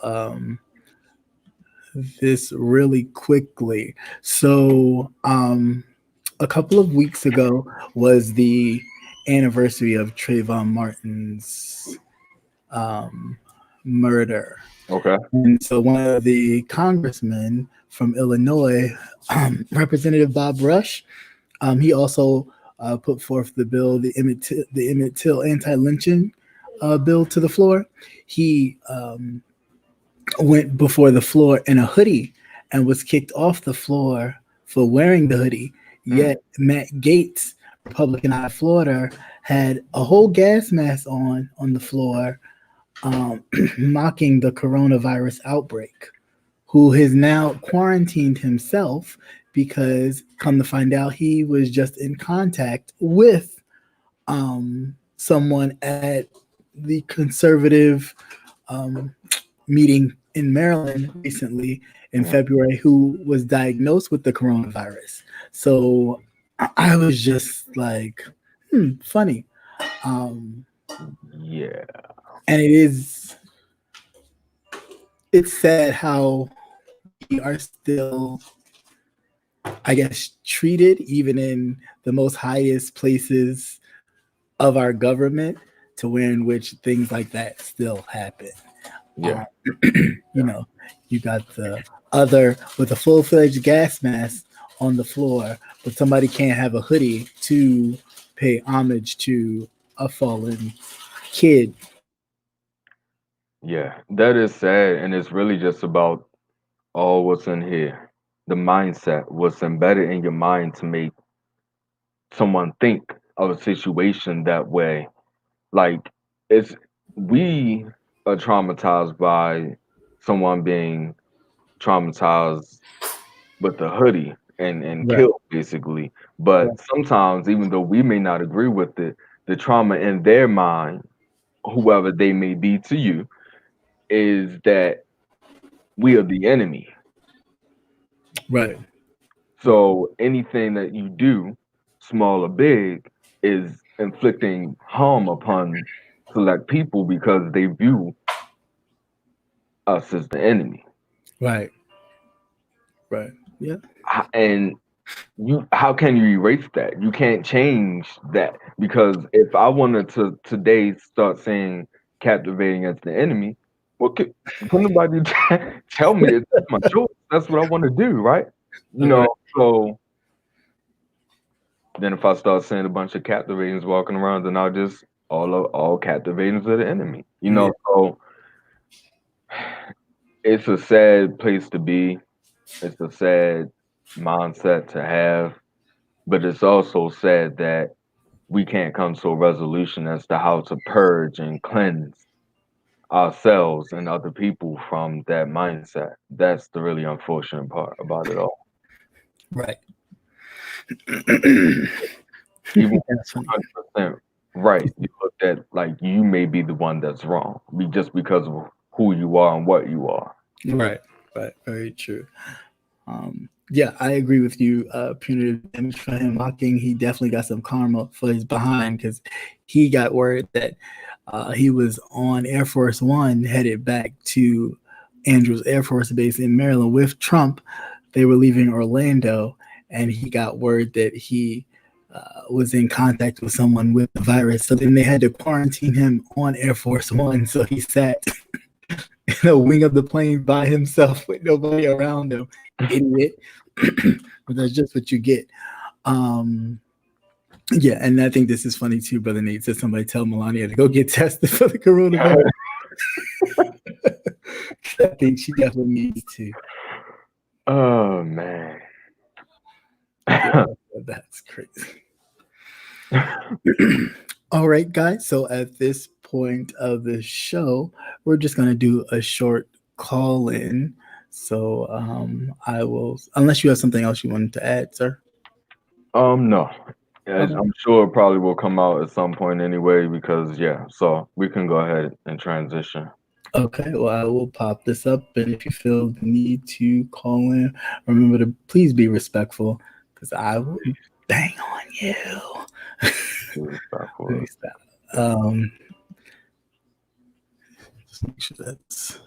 this really quickly. So a couple of weeks ago was the anniversary of Trayvon Martin's murder. Okay. And so one of the congressmen from Illinois, Representative Bob Rush, he also put forth the bill, the Emmett Till anti-lynching bill to the floor. He went before the floor in a hoodie and was kicked off the floor for wearing the hoodie. Mm. Yet Matt Gaetz, Republican out of Florida, had a whole gas mask on the floor, mocking the coronavirus outbreak. Who has now quarantined himself because, come to find out, he was just in contact with someone at the conservative meeting in Maryland recently in Mm. February who was diagnosed with the coronavirus. So I was just like, funny. Yeah. And it's sad how we are still, I guess, treated even in the most highest places of our government to where in which things like that still happen. Yeah. Um, you know, you got the other with a full-fledged gas mask on the floor, but somebody can't have a hoodie to pay homage to a fallen kid. Yeah. That is sad, and it's really just about all what's in here. The mindset, what's embedded in your mind to make someone think of a situation that way. Like it's we are traumatized by someone being traumatized with the hoodie and Right, killed basically. But right, sometimes even though we may not agree with it, the trauma in their mind, whoever they may be to you, is that we are the enemy. right, right, So anything that you do, small or big, is inflicting harm upon select people because they view us as the enemy. right, right. Yeah, And you, how can you erase that? You can't change that because if I wanted to today start saying captivating as the enemy, well, can nobody tell me it's my choice? That's what I want to do, right? You right, know, so then if I start seeing a bunch of captivatings walking around, then I'll just all captivatings are the enemy. You yeah, know, so it's a sad place to be. It's a sad mindset to have, but it's also sad that we can't come to a resolution as to how to purge and cleanse ourselves and other people from that mindset. That's the really unfortunate part about it all. right. Even That's funny. 100% right, you looked at like you may be the one that's wrong, just because of who you are and what you are. Right, right. Very true. Yeah, I agree with you. Punitive damage for him mocking. He definitely got some karma for his behind because he got word that he was on Air Force One headed back to Andrews Air Force Base in Maryland with Trump. They were leaving Orlando, and he got word that he was in contact with someone with the virus. So then they had to quarantine him on Air Force One. So he sat in a wing of the plane by himself with nobody around him. Idiot. But that's just what you get. Um, yeah, and I think this is funny too, Brother Nate. Said somebody tell Melania to go get tested for the coronavirus. I think she definitely needs to. Oh man. Yeah, that's crazy. All right, guys. So at this point of the show, we're just gonna do a short call in. So I will, unless you have something else you wanted to add, sir. No. As Okay. I'm sure it probably will come out at some point anyway, because yeah, so we can go ahead and transition. Okay, well, I will pop this up, and if you feel the need to call in, remember to please be respectful, because I will bang on you. Let me stop. Um, just make sure that's.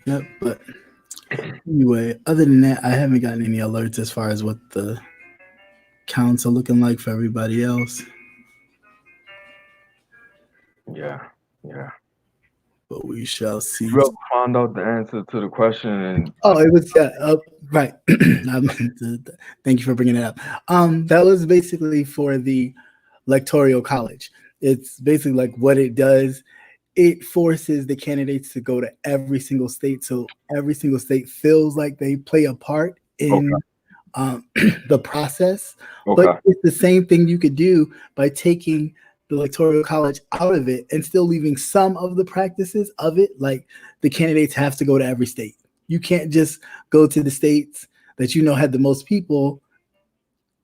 Yep, but anyway, other than that, I haven't gotten any alerts as far as what the counts are looking like for everybody else. Yeah. Yeah. but we shall see. You ever found out the answer to the question? And Oh, it was right. Thank you for bringing it up. That was basically for the electoral college. It's basically like what it does. It forces the candidates to go to every single state, so every single state feels like they play a part okay. in the process. But Okay. it's the same thing you could do by taking the electoral college out of it and still leaving some of the practices of it. Like the candidates have to go to every state. You can't just go to the states that you know had the most people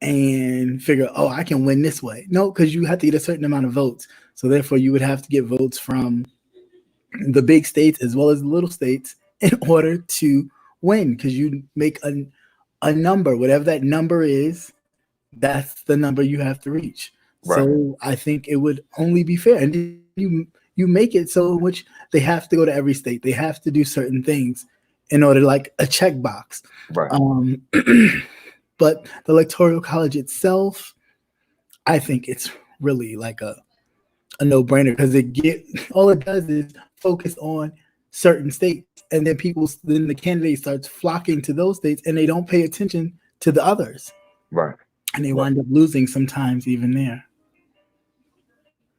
and figure, oh, I can win this way. No, because you have to get a certain amount of votes. So therefore, you would have to get votes from the big states as well as the little states in order to win. Because you make a number, whatever that number is, that's the number you have to reach. Right. So I think it would only be fair, and you make it so in which they have to go to every state. They have to do certain things in order, like a checkbox. Right. But the electoral college itself, I think it's really like a no brainer because all it does is focus on certain states, and then the candidate starts flocking to those states, and they don't pay attention to the others, Right. and they Right. wind up losing sometimes even there.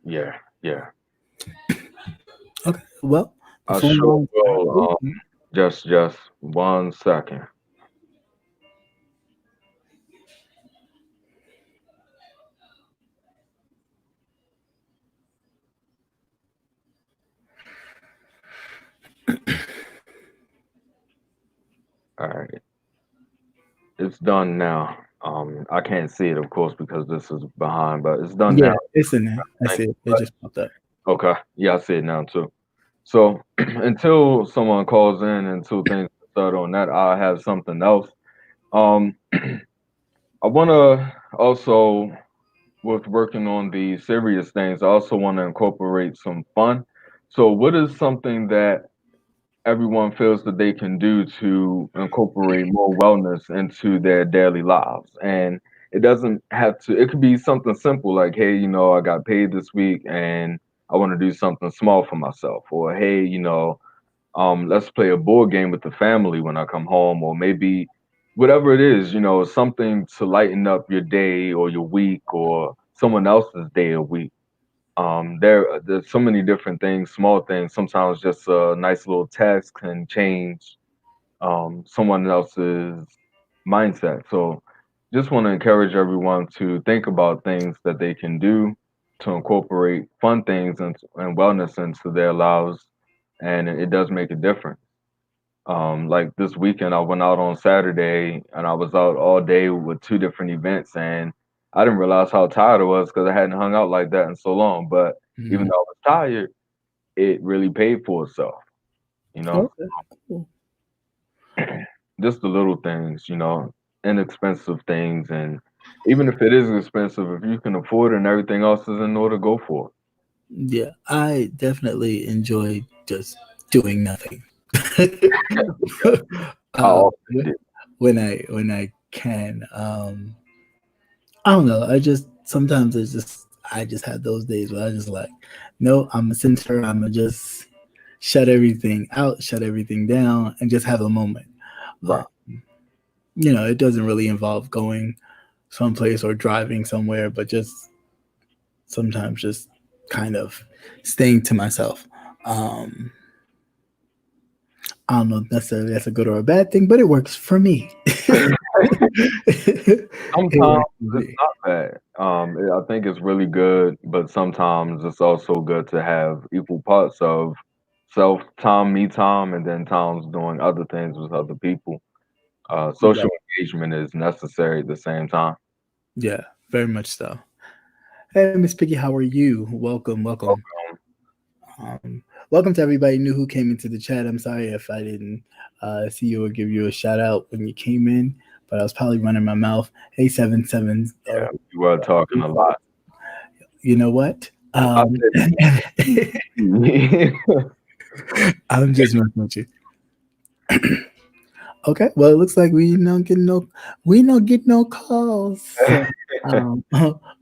Yeah. Yeah. Okay, well, the I phone sure lines are will. open. Just 1 second. All right. It's done now. I can't see it, of course, because this is behind, but it's done now. Yeah, it's in there. I Thank see you. it. It just popped up. Okay. Yeah, I see it now too. So until someone calls in, until things start on that, I have something else. Um, I want to also, with working on the serious things, I also want to incorporate some fun. So, what is something that everyone feels that they can do to incorporate more wellness into their daily lives? And it doesn't have to, it could be something simple like, hey, I got paid this week and I want to do something small for myself. Or, hey, let's play a board game with the family when I come home, or maybe whatever it is, something to lighten up your day or your week or someone else's day or week. There's so many different things, small things. Sometimes just a nice little text can change someone else's mindset. So just want to encourage everyone to think about things that they can do to incorporate fun things and wellness into their lives, and it does make a difference. Like this weekend, I went out on Saturday and I was out all day with two different events, and I didn't realize how tired I was because I hadn't hung out like that in so long. But even Mhm. though I was tired, it really paid for itself, you know? Okay, cool. Just the little things, inexpensive things. And even if it is expensive, if you can afford it and everything else is in order, go for Yeah, I definitely enjoy just doing nothing. it. I uh, often do. when I can. I don't know. I just have those days where I just like, no, I'm a center. I'm gonna just shut everything out, shut everything down, and just have a moment. Uh, Right. it doesn't really involve going someplace or driving somewhere, but just sometimes just kind of staying to myself. Um, I don't know necessarily that's a good or a bad thing, but it works for me. It Sometimes works for it's me. not bad. I think it's really good, but sometimes it's also good to have equal parts of self time, me time, and then times doing other things with other people. Right. Social engagement is necessary at the same time. Yeah, very much so. Hey, Miss Piggy, how are you? Welcome, welcome. Welcome to everybody new who came into the chat. I'm sorry if I didn't see you or give you a shout out when you came in, but I was probably running my mouth. Hey, 77, or Yeah, we were talking a lot. you know what? I said, I'm just messing with you. Okay. Well, it looks like we don't get no calls. So um,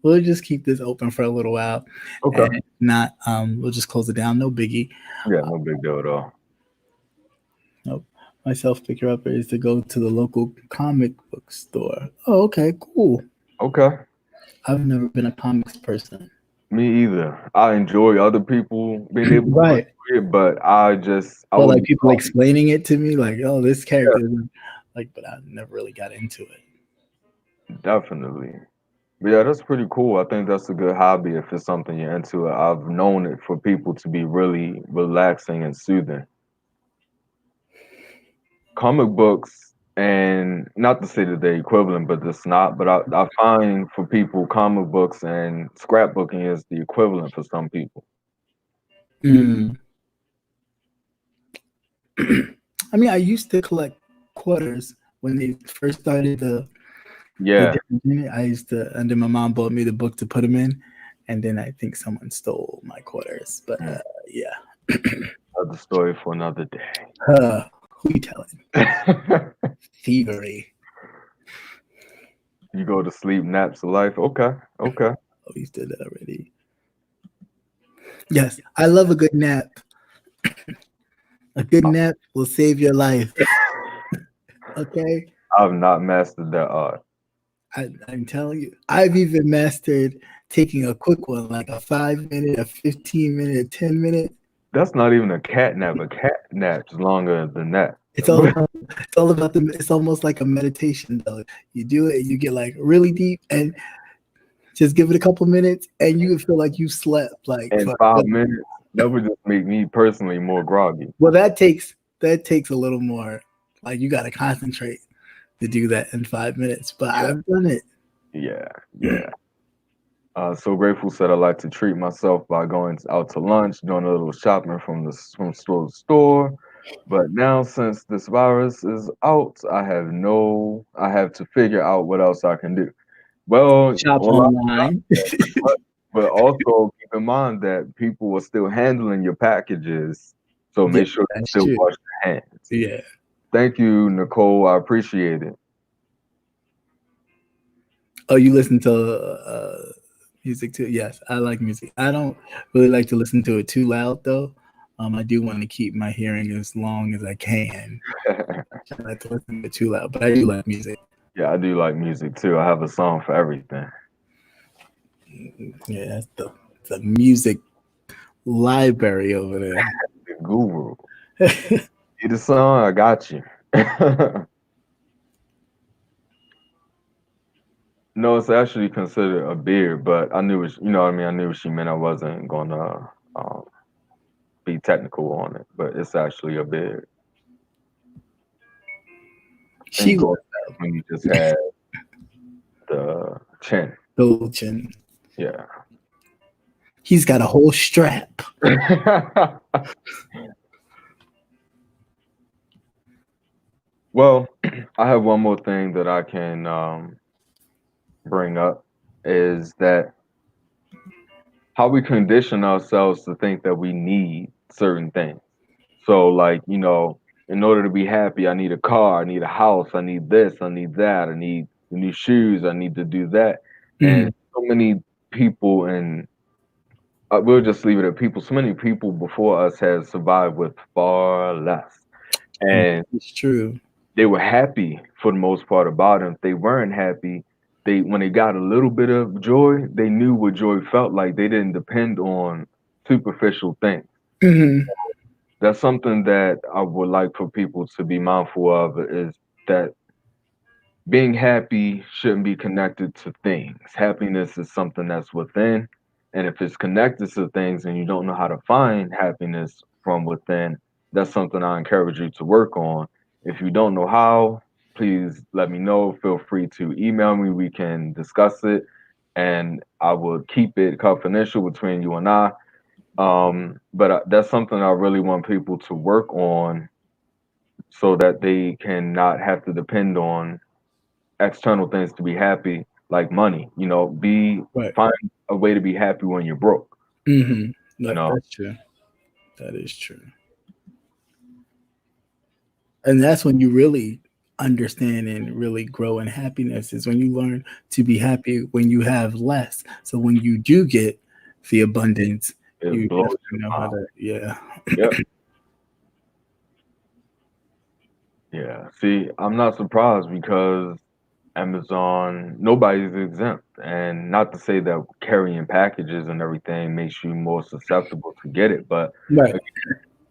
we'll just keep this open for a little while, Okay. and not we'll just close it down. No biggie. Yeah, no big deal at all. Nope. My self picker upper is to go to the local comic book store. Oh, okay, cool. Okay. I've never been a comics person. Me either. I enjoy other people being able to Right. enjoy it, but I Well, would like be people lost. explaining it to me, like, oh, this Yeah, character, like, but I never really got into it. definitely. But yeah, that's pretty cool. I think that's a good hobby if it's something you're into. I've known it for people to be really relaxing and soothing. Comic books, and not to say that they're equivalent, but it's not. But I find for people, comic books and scrapbooking is the equivalent for some people. Mm. I mean, I used to collect quarters when they first started the Yeah, different unit. I used to, and then my mom bought me the book to put them in, and then I think someone stole my quarters. But mm, yeah, another story for another day. who you telling? Thievery. You go to sleep, naps of life. Okay, okay. Oh, you did that already. Yes, I love a good nap. A good nap will save your life. Okay, I've not mastered that art. I'm telling you. I've even mastered taking a quick one, like a 5 minute, a 15 minute, a 10 minute. That's not even a cat nap. A cat nap's longer than that. It's all about it's all about the it's almost like a meditation though. You do it, you get like really deep and just give it a couple minutes and you feel like you slept like In for 5 minutes, that would just make me personally more groggy. well that takes a little more like you gotta concentrate to do that in 5 minutes. But Yeah, I've done it. yeah, yeah. So grateful said I like to treat myself by going out to lunch, doing a little shopping from store to store. But now since this virus is out, I have to figure out what else I can do. Well, Shop well, online. but also keep in mind that people are still handling your packages, so Yeah, make sure you that's still true. wash your hands. Yeah. Thank you, Nicole. I appreciate it. Oh, you listen to music too? Yes, I like music. I don't really like to listen to it too loud though. I do want to keep my hearing as long as I can. I like to listen to it too loud, but I do like music. Yeah, I do like music too. I have a song for everything. Yeah, that's the music library over there. The guru. Need a song? I got you. No, it's actually considered a beer, but I knew what you know what I mean. I knew what she meant. I wasn't gonna be technical on it, but it's actually a beer. And you She go was when you just had the chin. Dolchin. Yeah. He's got a whole strap. Well, I have one more thing that I can bring up is that how we condition ourselves to think that we need certain things. So, like, in order to be happy, I need a car, I need a house, I need this, I need that, I need new shoes, I need to do that. And Mhm. so many people, and we'll just leave it at people, so many people before us have survived with far less. And It's true. they were happy for the most part about it. If they weren't happy, when they got a little bit of joy, they knew what joy felt like. They didn't depend on superficial things. Hmm. That's something that I would like for people to be mindful of is that being happy shouldn't be connected to things. Happiness is something that's within. And if it's connected to things and you don't know how to find happiness from within, that's something I encourage you to work on. If you don't know how, please let me know. Feel free to email me. We can discuss it. And I will keep it confidential between you and I. But that's something I really want people to work on so that they can not have to depend on external things to be happy, like money. Right. Find a way to be happy when you're broke. Hmm. You know, That's true. That is true. And that's when you really understand and really grow in happiness is when you learn to be happy when you have less. So when you do get the abundance, It you blows definitely know your how mind. to, yeah. Yep. Yeah. See, I'm not surprised because Amazon, nobody's exempt. And not to say that carrying packages and everything makes you more susceptible to get it, but Right, like,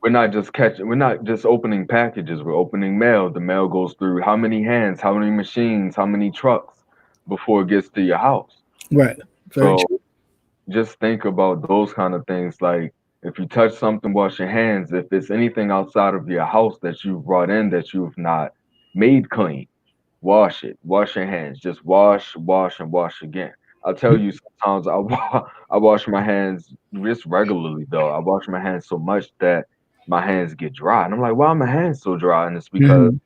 we're not just opening packages, we're opening mail. The mail goes through how many hands, how many machines, how many trucks before it gets to your house. right. Very So true. just think about those kind of things. Like if you touch something, wash your hands. If it's anything outside of your house that you've brought in that you've not made clean, wash it. Wash your hands. Just wash, wash, and wash again. I'll tell you, sometimes I wash my hands just regularly though. I wash my hands so much that my hands get dry, and I'm like, why are my hands so dry? And it's because Mhm.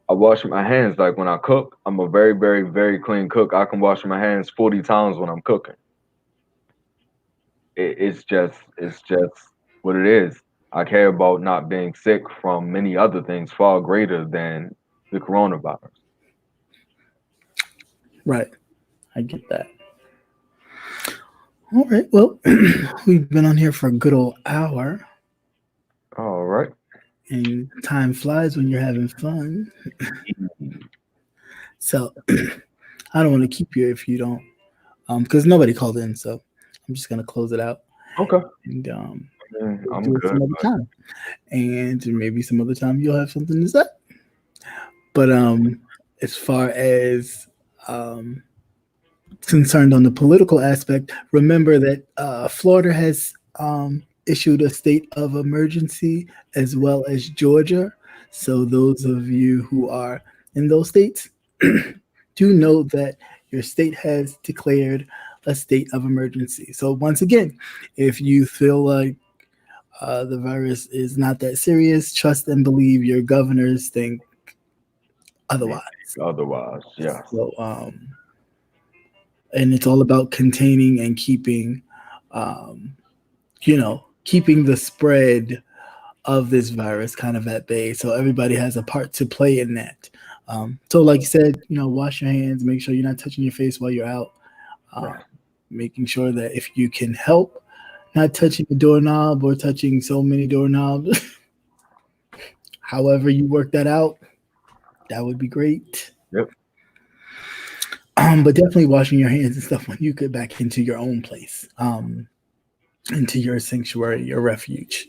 I wash my hands. Like when I cook, I'm a very, very, very clean cook. I can wash my hands 40 times when I'm cooking. It's just what it is. I care about not being sick from many other things far greater than the coronavirus. Right. I get that. All right. Well, we've been on here for a good old hour, All right. and time flies when you're having fun. So I don't want to keep you if you don't, because nobody called in. So I'm just gonna close it out, Okay. and we'll I'm do it good. some other time, and maybe some other time you'll have something to say. But as far as um, concerned on the political aspect, remember that Florida has issued a state of emergency as well as Georgia. So, those of you who are in those states, do know that your state has declared a state of emergency. So, once again, if you feel like the virus is not that serious, trust and believe your governors think They otherwise. think otherwise, yes. So, and it's all about containing and keeping, um, keeping the spread of this virus kind of at bay. So everybody has a part to play in that. So, like you said, wash your hands, make sure you're not touching your face while you're out, um, Right. making sure that if you can help, not touching the doorknob or touching so many doorknobs, however you work that out, that would be great. Yep. But definitely washing your hands and stuff when you get back into your own place, into your sanctuary, your refuge.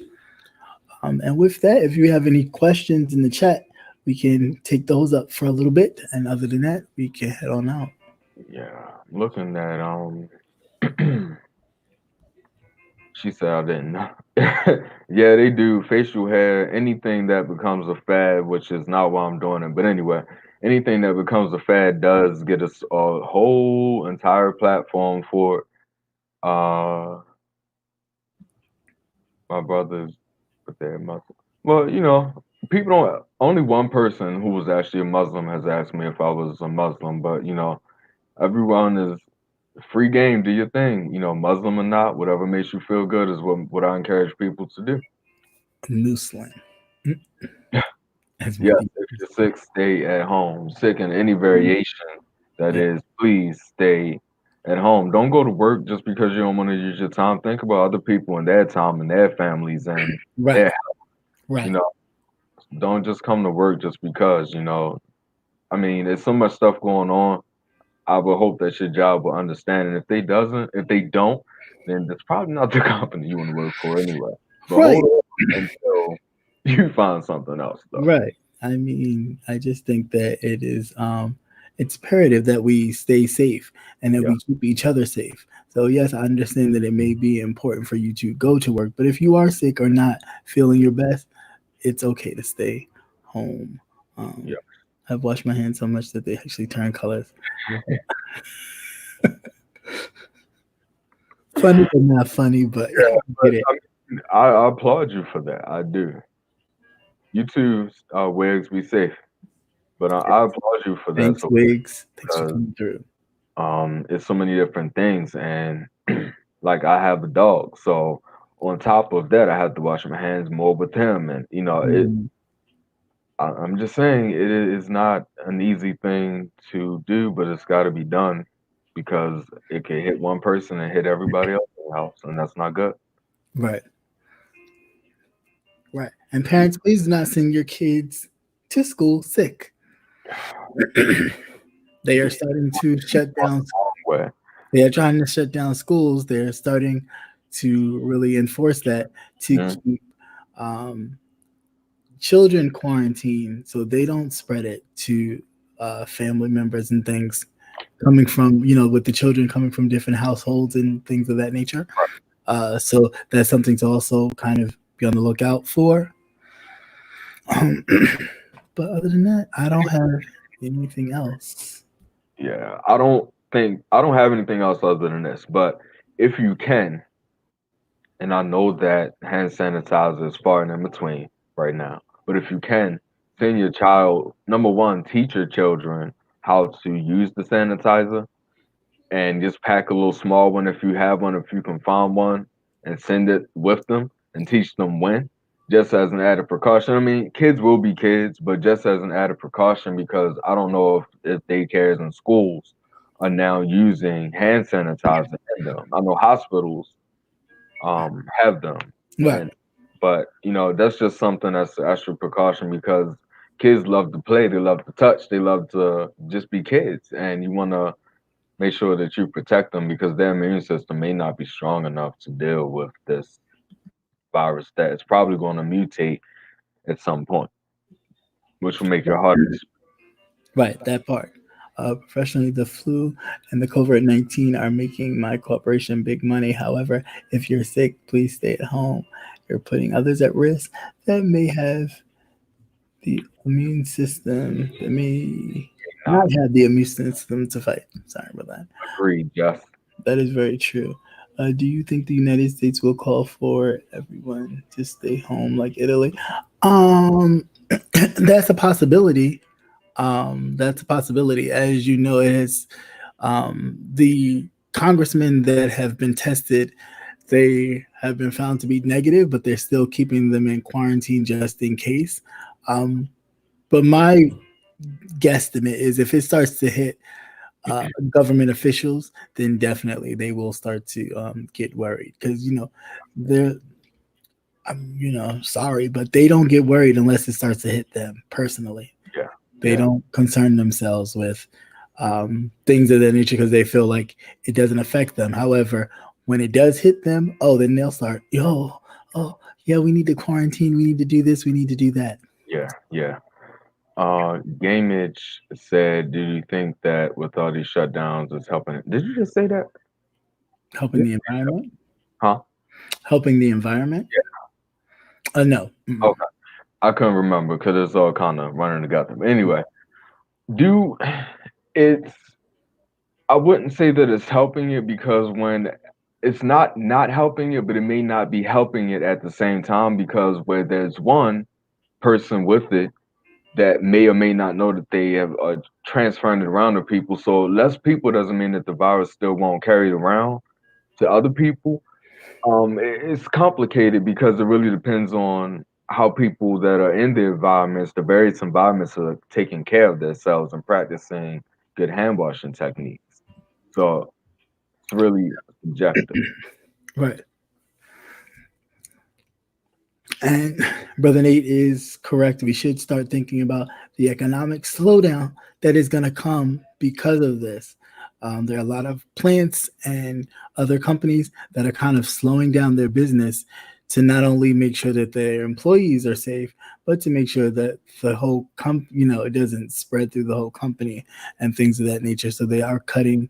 And with that, if you have any questions in the chat, we can take those up for a little bit. And other than that, we can head on out. Yeah. I'm looking at she said I didn't know. Yeah, they do facial hair, anything that becomes a fad, which is not why I'm doing it. But anyway, anything that becomes a fad does get us a whole entire platform for it. My brothers, but they're Muslim. Well, people don't. Only one person who was actually a Muslim has asked me if I was a Muslim, but everyone is free game. Do your thing. Muslim or not, whatever makes you feel good is what I encourage people to do. New slang, as my Yes, people. if you're sick, stay at home. Sick in any variation that Yeah, is, please stay at home. Don't go to work just because you don't want to use your time. Think about other people and their time and their families and right, their, you right, know, don't just come to work just because. I mean, there's so much stuff going on. I would hope that your job will understand. And if they don't, then it's probably not the company you want to work for anyway. But right, hold on until you find something else though. right. I mean, I just think that it's imperative that we stay safe and that Yeah. we keep each other safe. So yes, I understand that it may be important for you to go to work, but if you are sick or not feeling your best, it's okay to stay home. Um, Yeah. I've washed my hands so much that they actually turn colors. Funny but not funny, but Yeah, you but get it. I mean, I applaud you for that. I do. You too, Wigs, be safe. But I applaud you for that. Thanks, So Wigs. Thanks for because coming through. it's so many different things, and like I have a dog, so on top of that, I have to wash my hands more with him, and Mhm. I'm just saying it is not an easy thing to do, but it's got to be done because it can hit one person and hit everybody else in the house, and that's not good. Right. Right. And parents, please do not send your kids to school sick. They are Yeah, starting to shut down. way. They are trying to shut down schools. They're starting to really enforce that to Mhm. keep um, children quarantined so they don't spread it to family members and things coming from, with the children coming from different households and things of that nature. So that's something to also kind of be on the lookout for. Um, but other than that, I don't have anything else. Yeah, I don't have anything else other than this, but if you can, and I know that hand sanitizer is far and in between right now, but if you can, send your child, number one, teach your children how to use the sanitizer and just pack a little small one if you have one, if you can find one, and send it with them and teach them when, just as an added precaution. I mean, kids will be kids, but just as an added precaution, because I don't know if daycares and schools are now using hand sanitizer in them. I know hospitals have them, Right, and but that's just something that's extra precaution because kids love to play, they love to touch, they love to just be kids, and you want to make sure that you protect them because their immune system may not be strong enough to deal with this virus that is probably going to mutate at some point, which will make it harder to. right, that part. Professionally, the flu and the COVID-19 are making my corporation big money. However, if you're sick, please stay at home. You're putting others at risk that may have the immune system, that may Not not have the immune system to fight. Sorry about that. agree, Jeff. That is very true. Do you think the United States will call for everyone to stay home like Italy? Um, that's a possibility. That's a possibility. As you know, it is the congressmen that have been tested. They have been found to be negative, but they're still keeping them in quarantine just in case. Um, but my guesstimate is if it starts to hit government officials, then definitely they will start to get worried because they're sorry, but they don't get worried unless it starts to hit them personally. Yeah, They yeah, don't concern themselves with things of that nature because they feel like it doesn't affect them. However, when it does hit them, oh, then they'll start, oh, yeah, we need to quarantine, we need to do this, we need to do that. yeah, yeah. Gamage said, "Do you think that with all these shutdowns, it's helping?" Did you just say that? Helping the environment, Huh? helping the environment. No. Mm-mm. Okay, I couldn't remember because it's all kind of running together. But anyway, do it's I wouldn't say that it's helping it because when it's not helping it, but it may not be helping it at the same time because where there's one person with it that may or may not know that they have transferring it around to people. So less people doesn't mean that the virus still won't carry it around to other people. It's complicated because it really depends on how people that are in the environments, the various environments, are taking care of themselves and practicing good hand washing techniques. So it's really subjective. Right. And Brother Nate is correct. We should start thinking about the economic slowdown that is going to come because of this. There are a lot of plants and other companies that are kind of slowing down their business to not only make sure that their employees are safe, but to make sure that the whole it doesn't spread through the whole company and things of that nature. So they are cutting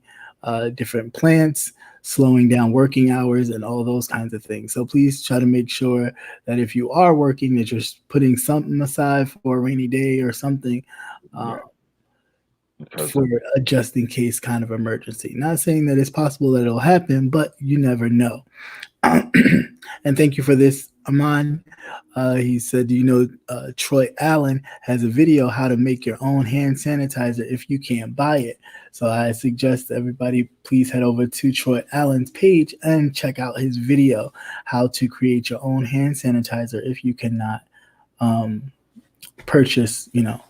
different plants, slowing down working hours, and all those kinds of things. So please try to make sure that if you are working, that you're putting something aside for a rainy day or something uh, Yeah, because for of a just in case kind of emergency. Not saying that it's possible that it'll happen, but you never know. And thank you for this, Aman. He said, "Do you know Troy Allen has a video how to make your own hand sanitizer if you can't buy it?" So I suggest everybody please head over to Troy Allen's page and check out his video how to create your own hand sanitizer if you cannot um, purchase, hand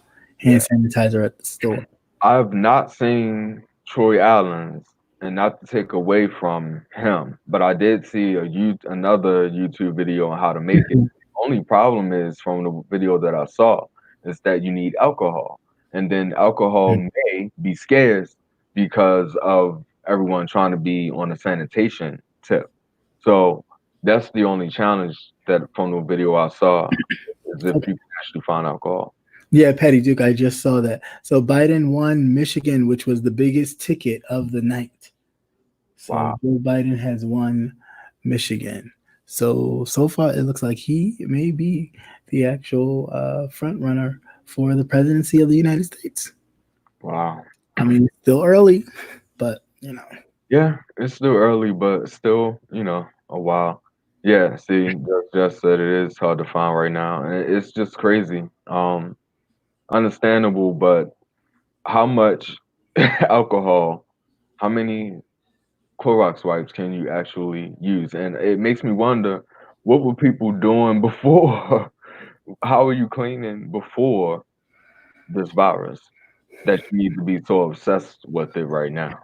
Yeah. sanitizer at the store. I've not seen Troy Allen's, and not to take away from him, but I did see another YouTube video on how to make it. Mhm. Only problem is from the video that I saw is that you need alcohol, and then alcohol may be scarce because of everyone trying to be on a sanitation tip. So that's the only challenge that from the video I saw is if you can actually find alcohol. Yeah, Patty Duke, I just saw that. So Biden won Michigan, which was the biggest ticket of the night. So Wow. Joe Biden has won Michigan. So far, it looks like he may be the actual front runner for the presidency of the United States. Wow. I mean, it's still early, but Yeah, it's still early, but still, a while. Yeah, see, just said it is hard to find right now, and it's just crazy. Understandable, but how much alcohol, how many Clorox wipes can you actually use? And it makes me wonder, what were people doing before? How are you cleaning before this virus that you need to be so obsessed with it right now?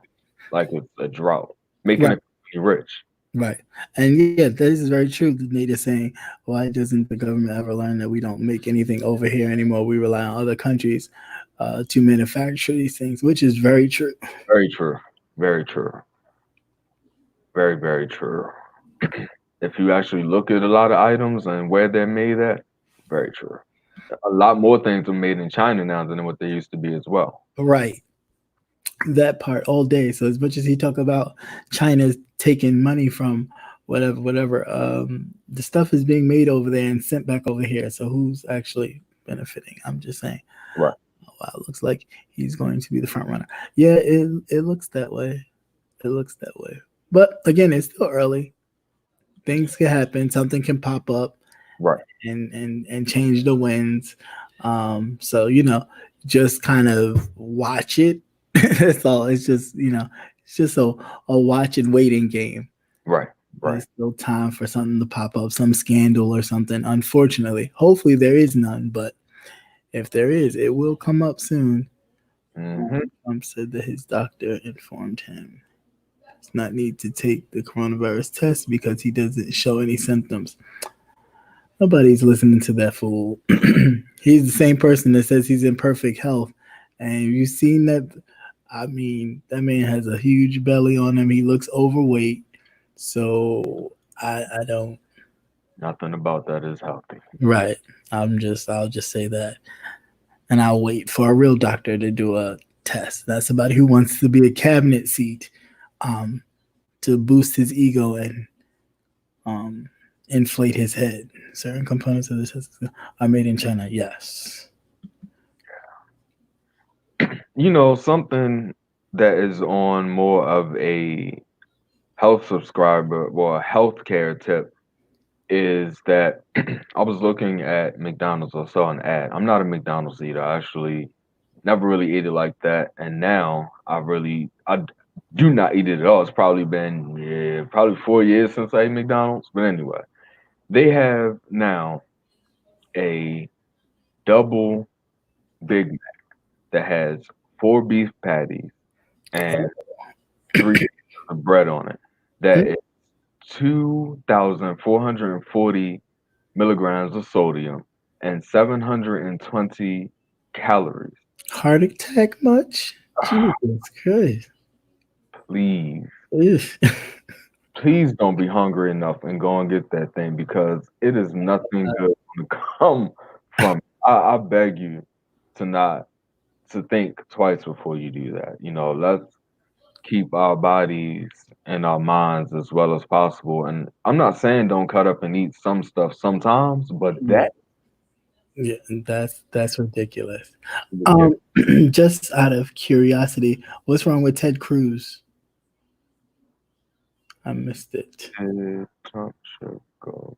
Like it's a drought, making right, it rich. right. And yeah, this is very true. Nate is saying, why doesn't the government ever learn that we don't make anything over here anymore? We rely on other countries to manufacture these things, which is very true. Very true. Very true. Very, very true. If you actually look at a lot of items and where they're made at, very true. A lot more things are made in China now than what they used to be as well. Right. That part all day. So as much as he talk about China's taking money from whatever, the stuff is being made over there and sent back over here. So who's actually benefiting? I'm just saying. Right. Oh, wow, it looks like he's going to be the front runner. Yeah, it looks that way. It looks that way. But again, it's still early. Things can happen. Something can pop up Right. and change the winds. So just kind of watch it. That's all. It's just it's just a watch and waiting game. Right. Right. There's still time for something to pop up, some scandal or something. Unfortunately, hopefully there is none, but if there is, it will come up soon. Hmm. Trump said that his doctor informed him does not need to take the coronavirus test because he doesn't show any symptoms. Nobody's listening to that fool. He's the same person that says he's in perfect health. And you've seen that. I mean, that man has a huge belly on him. He looks overweight. So I don't. Nothing about that is healthy. Right. I'll just say that. And I'll wait for a real doctor to do a test. That's somebody who wants to be a cabinet seat to boost his ego and inflate his head. Certain components of this are made in China. Yes. Something that is on more of a health subscriber or a healthcare tip is that I was looking at McDonald's. I saw an ad. I'm not a McDonald's eater. I actually never really ate it like that, and now I do not eat it at all. It's probably been probably 4 years since I ate McDonald's. But anyway, they have now a double Big Mac that has 4 beef patties and 3 pieces of bread on it. That is 2,440 milligrams of sodium and 720 calories. Heart attack much? Jesus Christ. Please, Oof. please don't be hungry enough and go and get that thing because it is nothing good to come from. I beg you to not to think twice before you do that. Let's keep our bodies and our minds as well as possible. And I'm not saying don't cut up and eat some stuff sometimes, but that Yeah, that's ridiculous. is ridiculous. Just out of curiosity, what's wrong with Ted Cruz? I missed it. Trump should go.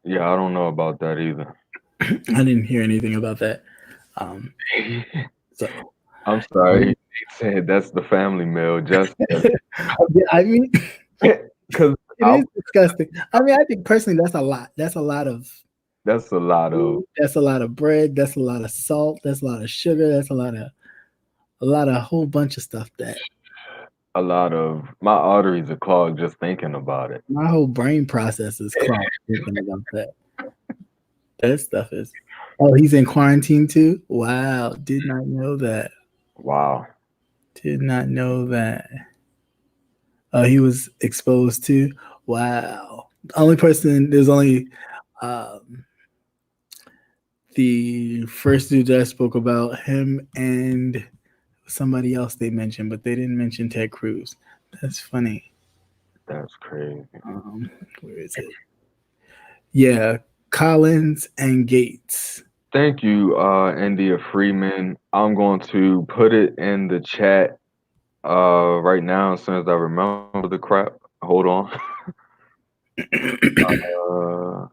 Yeah, I don't know about that either. I didn't hear anything about that. So I'm sorry. He said that's the family meal just yeah, I mean, because it is disgusting. I mean, I think personally that's a lot. That's a lot of That's a lot of food, that's a lot of bread, that's a lot of salt, that's a lot of sugar, that's a whole bunch of stuff that my arteries are clogged just thinking about it. my whole brain process is clogged thinking about that. That stuff is. Oh, he's in quarantine too? Wow, did not know that. Wow. Did not know that. Oh, he was exposed to. Wow. Only person there's only um the first dude that I spoke about, him and somebody else they mentioned, but they didn't mention Ted Cruz. That's funny. That's crazy. Um, where is it? Yeah, Collins and Gates. Thank you, India Freeman. I'm going to put it in the chat right now as soon as I remember the crap. Hold on. Uh,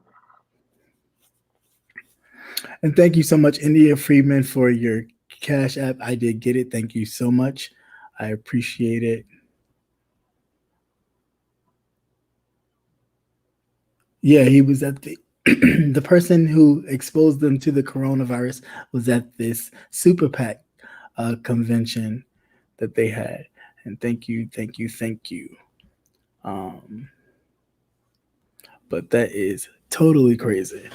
And thank you so much, India Freeman, for your Cash App. I did get it. Thank you so much. I appreciate it. Yeah, he was at the the person who exposed them to the coronavirus was at this super PAC convention that they had. And thank you, thank you, thank you. Um, but that is totally crazy.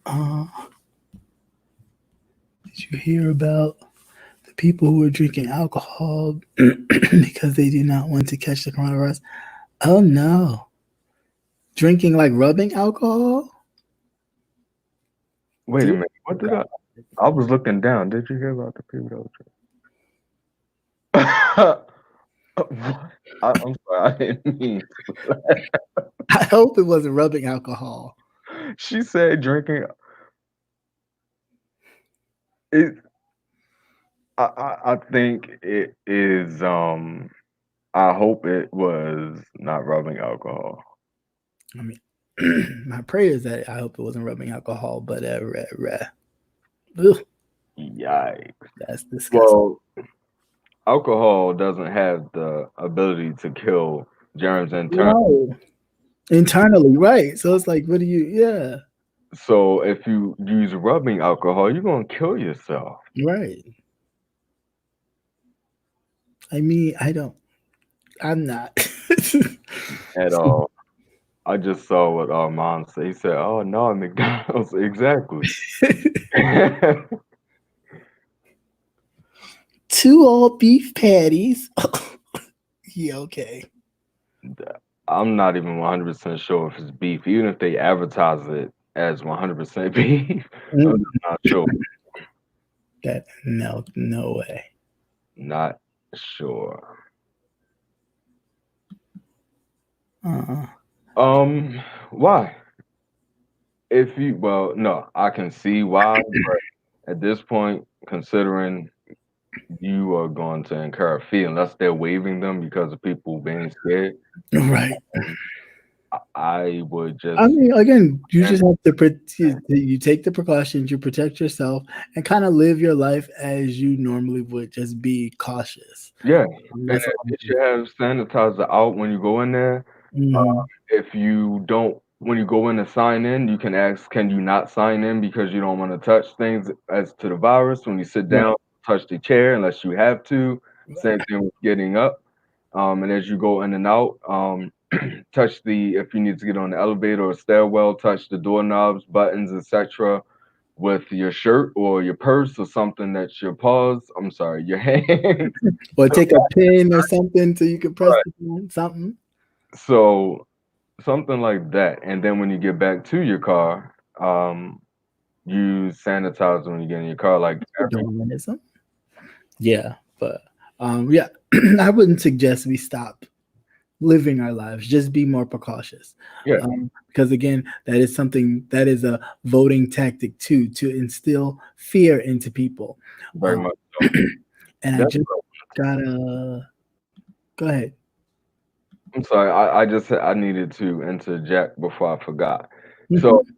Uh, did you hear about the people who are drinking alcohol because they do not want to catch the coronavirus? Oh no. Drinking like rubbing alcohol? wait a Dear minute. What did God. I was looking down. Did you hear about the people that was what? I'm sorry. I didn't mean I hope it wasn't rubbing alcohol. She said drinking it. I think it is. I hope it was not rubbing alcohol. I mean, my prayer is that I hope it wasn't rubbing alcohol, but ugh, Yikes. that's disgusting. Well, alcohol doesn't have the ability to kill germs internally. No, internally, right? So it's like, what do you? Yeah, So if you use rubbing alcohol, you're gonna kill yourself right. I mean, I don't. I'm not. at all. I just saw what Armand said. He said, "Oh no, McDonald's." Exactly. Two all beef patties. Yeah, okay. I'm not even 100% sure if it's beef, even if they advertise it as 100% beef. I'm Mm, just not sure. that no, no way. Not sure. Uh, Um, why? If you, well, no, I can see why, but at this point, considering you are going to incur a fee unless they're waiving them because of people being scared, right. I would I just, mean, again, you and just have to you take the precautions, you protect yourself, and kind of live your life as you normally would. Just be cautious. yeah, and That's all. you should have sanitizer out when you go in there. Mhm. If you don't, when you go in to sign in, you can ask, can you not sign in because you don't want to touch things as to the virus. When you sit Right. down, touch the chair unless you have to. Same thing with getting up. And as you go in and out, touch if you need to get on the elevator or stairwell, touch the doorknobs, buttons, etc. with your shirt or your purse or something that's your paws. I'm sorry, your hands. Or take a pin or something so you can press the button, something. So something like that. And then when you get back to your car, use sanitizer when you get in your car. Like For Darwinism. Yeah, but yeah, I wouldn't suggest we stop living our lives. Just be more precautious. yeah, Because again, that is something that is a voting tactic too, to instill fear into people. very Um, much so. and I That's just gotta go ahead. I'm sorry. I just said I needed to interject before I forgot. So Mhm.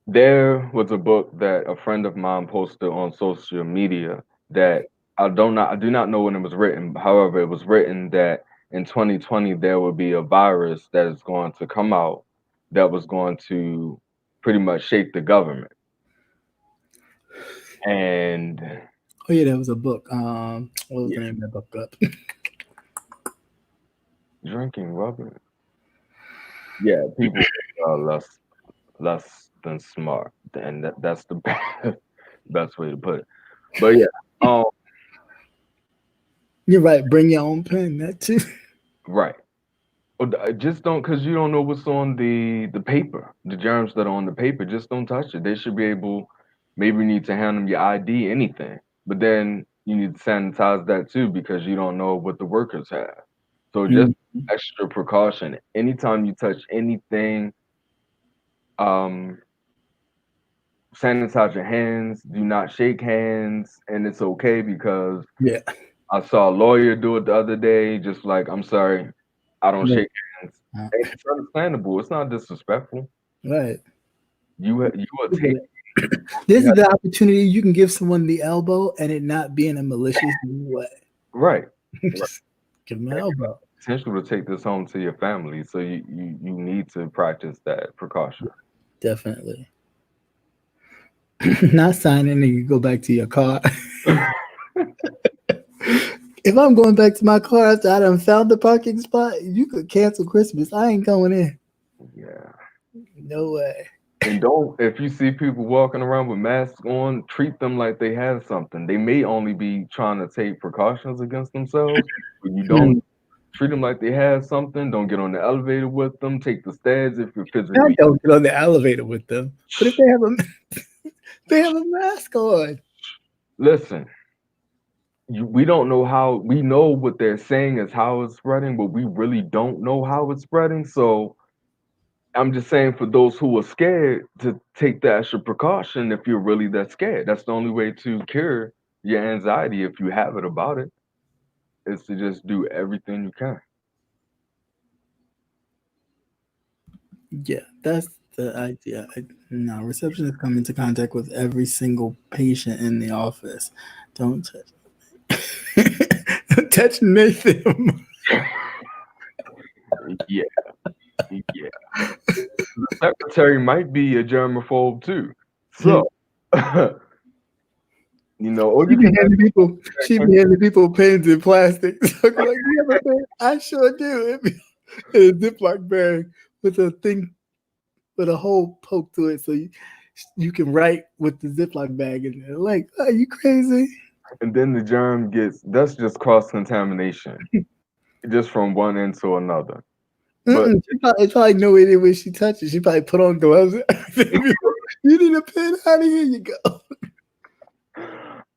there was a book that a friend of mine posted on social media that I do not know when it was written. However, it was written that in 2020 there will be a virus that is going to come out that was going to pretty much shape the government. And Oh yeah, that was a book. What was the name of that book? drinking rubber. Yeah, people are less than smart, and that's the best way to put it. But yeah, You're right. Bring your own pen. That too. right. Just don't, because you don't know what's on the paper, the germs that are on the paper. Just don't touch it. They should be able. Maybe you need to hand them your ID, anything. But then you need to sanitize that too, because you don't know what the workers have. So just extra precaution. Anytime you touch anything, um, sanitize your hands. Do not shake hands, and it's okay because Yeah. I saw a lawyer do it the other day. Just like, I'm sorry, I don't shake hands. And it's understandable. It's not disrespectful. Right. You are taking. This is the opportunity you can give someone the elbow and it not be in a malicious way. Right. Just give them an elbow. Potential to take this home to your family, so you need to practice that precaution. Definitely. Not signing and you go back to your car. If I'm going back to my car after I done found the parking spot, you could cancel Christmas. I ain't going in. Yeah. No way. And don't, if you see people walking around with masks on, treat them like they have something. They may only be trying to take precautions against themselves, but you don't treat them like they have something. Don't get on the elevator with them. Take the stairs if you're I physically. don't get on the elevator with them. But if they have a mask on. Listen, we don't know how. We know what they're saying is how it's spreading, but we really don't know how it's spreading. So I'm just saying, for those who are scared, to take the extra precaution if you're really that scared. That's the only way to cure your anxiety if you have it about it, is to just do everything you can. Yeah, that's the idea. No, receptionists come into contact with every single patient in the office. Don't touch. Don't touch Nathan. Yeah, yeah. The secretary might be a germaphobe too. So, or you can She be handing people pens in plastic. So like, you have a pen? I sure do. It be in a Ziploc bag with a thing, with a hole poked to it, so you can write with the Ziploc bag in there. Like, are you crazy? and then the germ that's just cross contamination, just from one end to another. But It's probably no way when she touches. She probably put on gloves. You need a pen, honey? Here you go.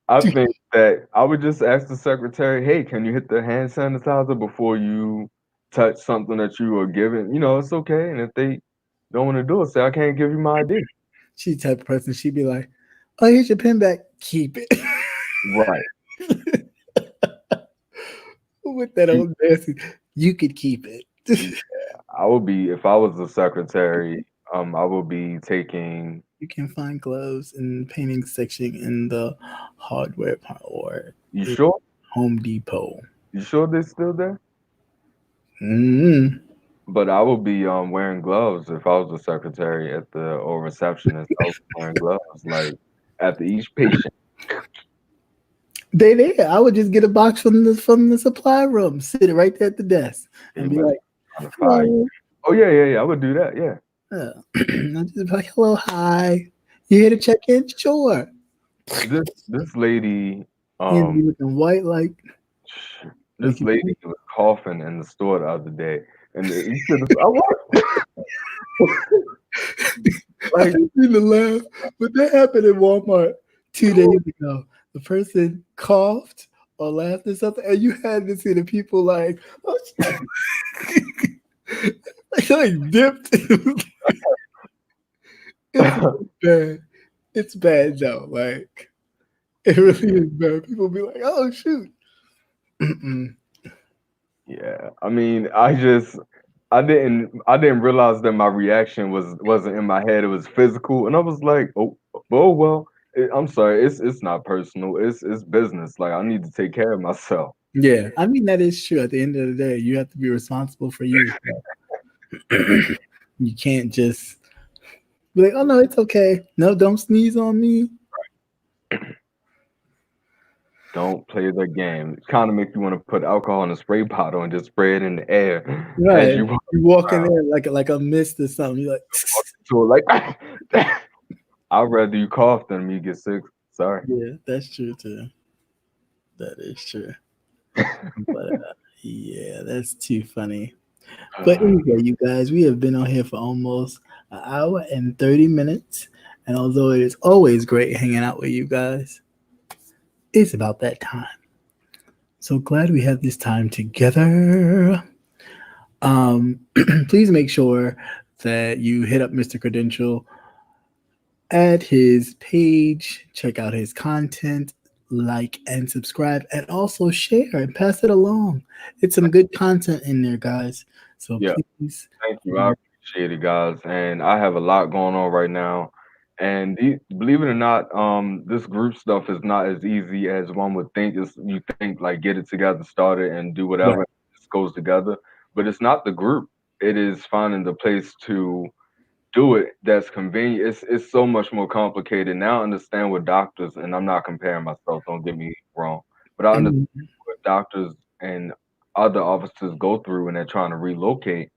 I think that I would just ask the secretary, hey, can you hit the hand sanitizer before you touch something that you are given? It's okay. And if they don't want to do it, say, I can't give you my ID. She type of person, she'd be like, oh, here's your pen back. Keep it. Right. With that old nasty, you could keep it. I would be, if I was the secretary, I would be taking. You can find gloves in the painting section in the hardware part or You sure? Home Depot. You sure they're still there? Mm-hmm. But I would be wearing gloves if I was the secretary or receptionist. I would be wearing gloves like after each patient. They there. I would just get a box from the supply room, sit it right there at the desk, and be like, hello. Oh yeah. I would do that. Yeah. I'd just be like, hello, hi. You here to check in? Sure. This lady, looking white like. This lady was coughing in the store the other day, and you should have. I didn't mean to laugh, but that happened in Walmart 2 days ago. The person coughed or laughed or something, and you had to see the people like, oh, like dipped. It's bad. It's bad though. Like, it really is bad. People be like, oh shoot. Yeah, I mean, I didn't realize that my reaction wasn't in my head. It was physical, and I was like, oh well. I'm sorry. It's not personal. It's business. Like, I need to take care of myself. Yeah, I mean, that is true. At the end of the day, you have to be responsible for you. You can't just Be like, oh no, it's okay. No, don't sneeze on me. Don't play the game. It kind of makes you want to put alcohol in a spray bottle and just spray it in the air as Right. you walk You walk in around. there like a mist or something. You're like, So like, I'd rather you cough than me get sick. Sorry. yeah, that's true too. That is true. But yeah, that's too funny. But anyway, you guys, we have been on here for almost an hour and 30 minutes. And although it is always great hanging out with you guys, it's about that time. So glad we had this time together. Please make sure that you hit up Mr. Credential at his page, check out his content, like and subscribe, and also share and pass it along. It's some good content in there, guys. So Yeah. please. Thank you. I appreciate it, guys. And I have a lot going on right now. And believe it or not, this group stuff is not as easy as one would think. You think like get it together, start it, and do whatever. Right. It just goes together. But it's not the group. It is finding the place to do it that's convenient. It's so much more complicated. Now I understand what doctors, and I'm not comparing myself, don't get me wrong, but I understand And what doctors and other officers go through when they're trying to relocate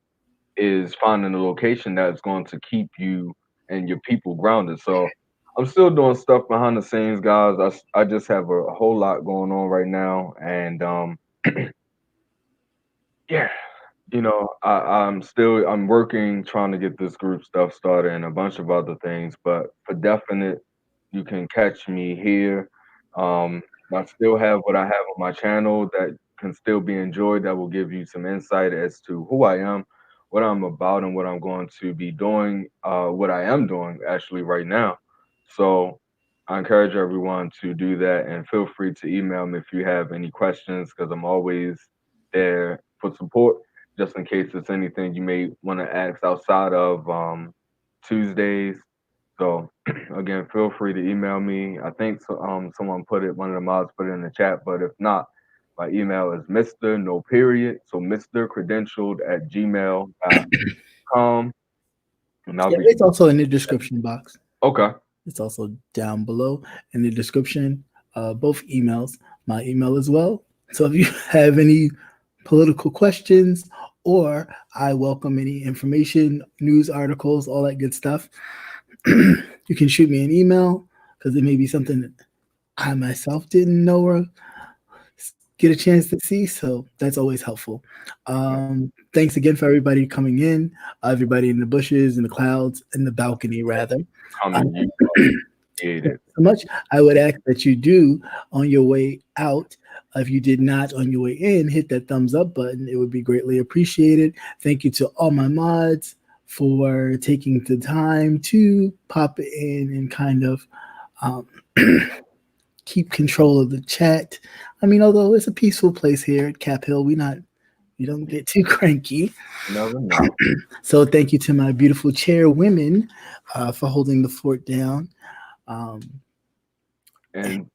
is finding a location that's going to keep you and your people grounded. So I'm still doing stuff behind the scenes, guys. I just have a whole lot going on right now, and yeah, I'm working trying to get this group stuff started and a bunch of other things, but for definite, you can catch me here. Um, I still have what I have on my channel that can still be enjoyed, that will give you some insight as to who I am, what I'm about, and what I'm going to be doing, what I am doing actually right now. So I encourage everyone to do that and feel free to email me if you have any questions because I'm always there for support just in case it's anything you may want to ask outside of Tuesdays. So again, feel free to email me. I think someone put it, one of the mods put it in the chat, but if not, my email is Mr. No period. So Mr. Credentialed at gmail.com. And I'll yeah, be it's also in the description box. okay. It's also down below in the description, both emails, my email as well. So if you have any political questions or I welcome any information, news articles, all that good stuff, you can shoot me an email because it may be something that I myself didn't know or get a chance to see. So that's always helpful. Thanks again for everybody coming in, everybody in the bushes, in the clouds, in the balcony, rather. Uh, Coming, you appreciate it. so much. I would ask that you do on your way out. If you did not on your way in, hit that thumbs up button. It would be greatly appreciated. Thank you to all my mods for taking the time to pop in and kind of um, keep control of the chat. I mean, although it's a peaceful place here at Cap Hill, we don't get too cranky. You never know. So thank you to my beautiful chairwomen for holding the fort down. Um, And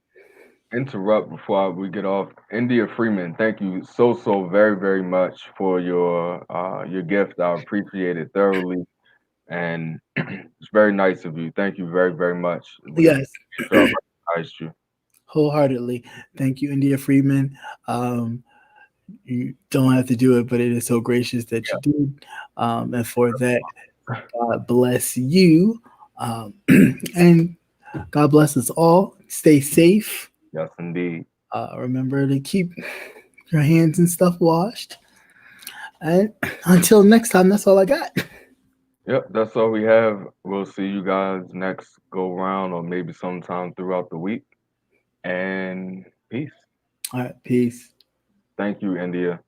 interrupt before we get off. India Freeman, thank you so very very much for your gift. I appreciate it thoroughly, and it's very nice of you. Thank you very much. We yes, appreciate you. I recognized you. wholeheartedly. Thank you, India Freeman. You don't have to do it, but it is so gracious that you did. And for that, God bless you. And God bless us all. Stay safe. Yes, indeed. Remember to keep your hands and stuff washed. And until next time, that's all I got. Yep, that's all we have. We'll see you guys next go round, or maybe sometime throughout the week. And peace. All right, peace. Thank you, India.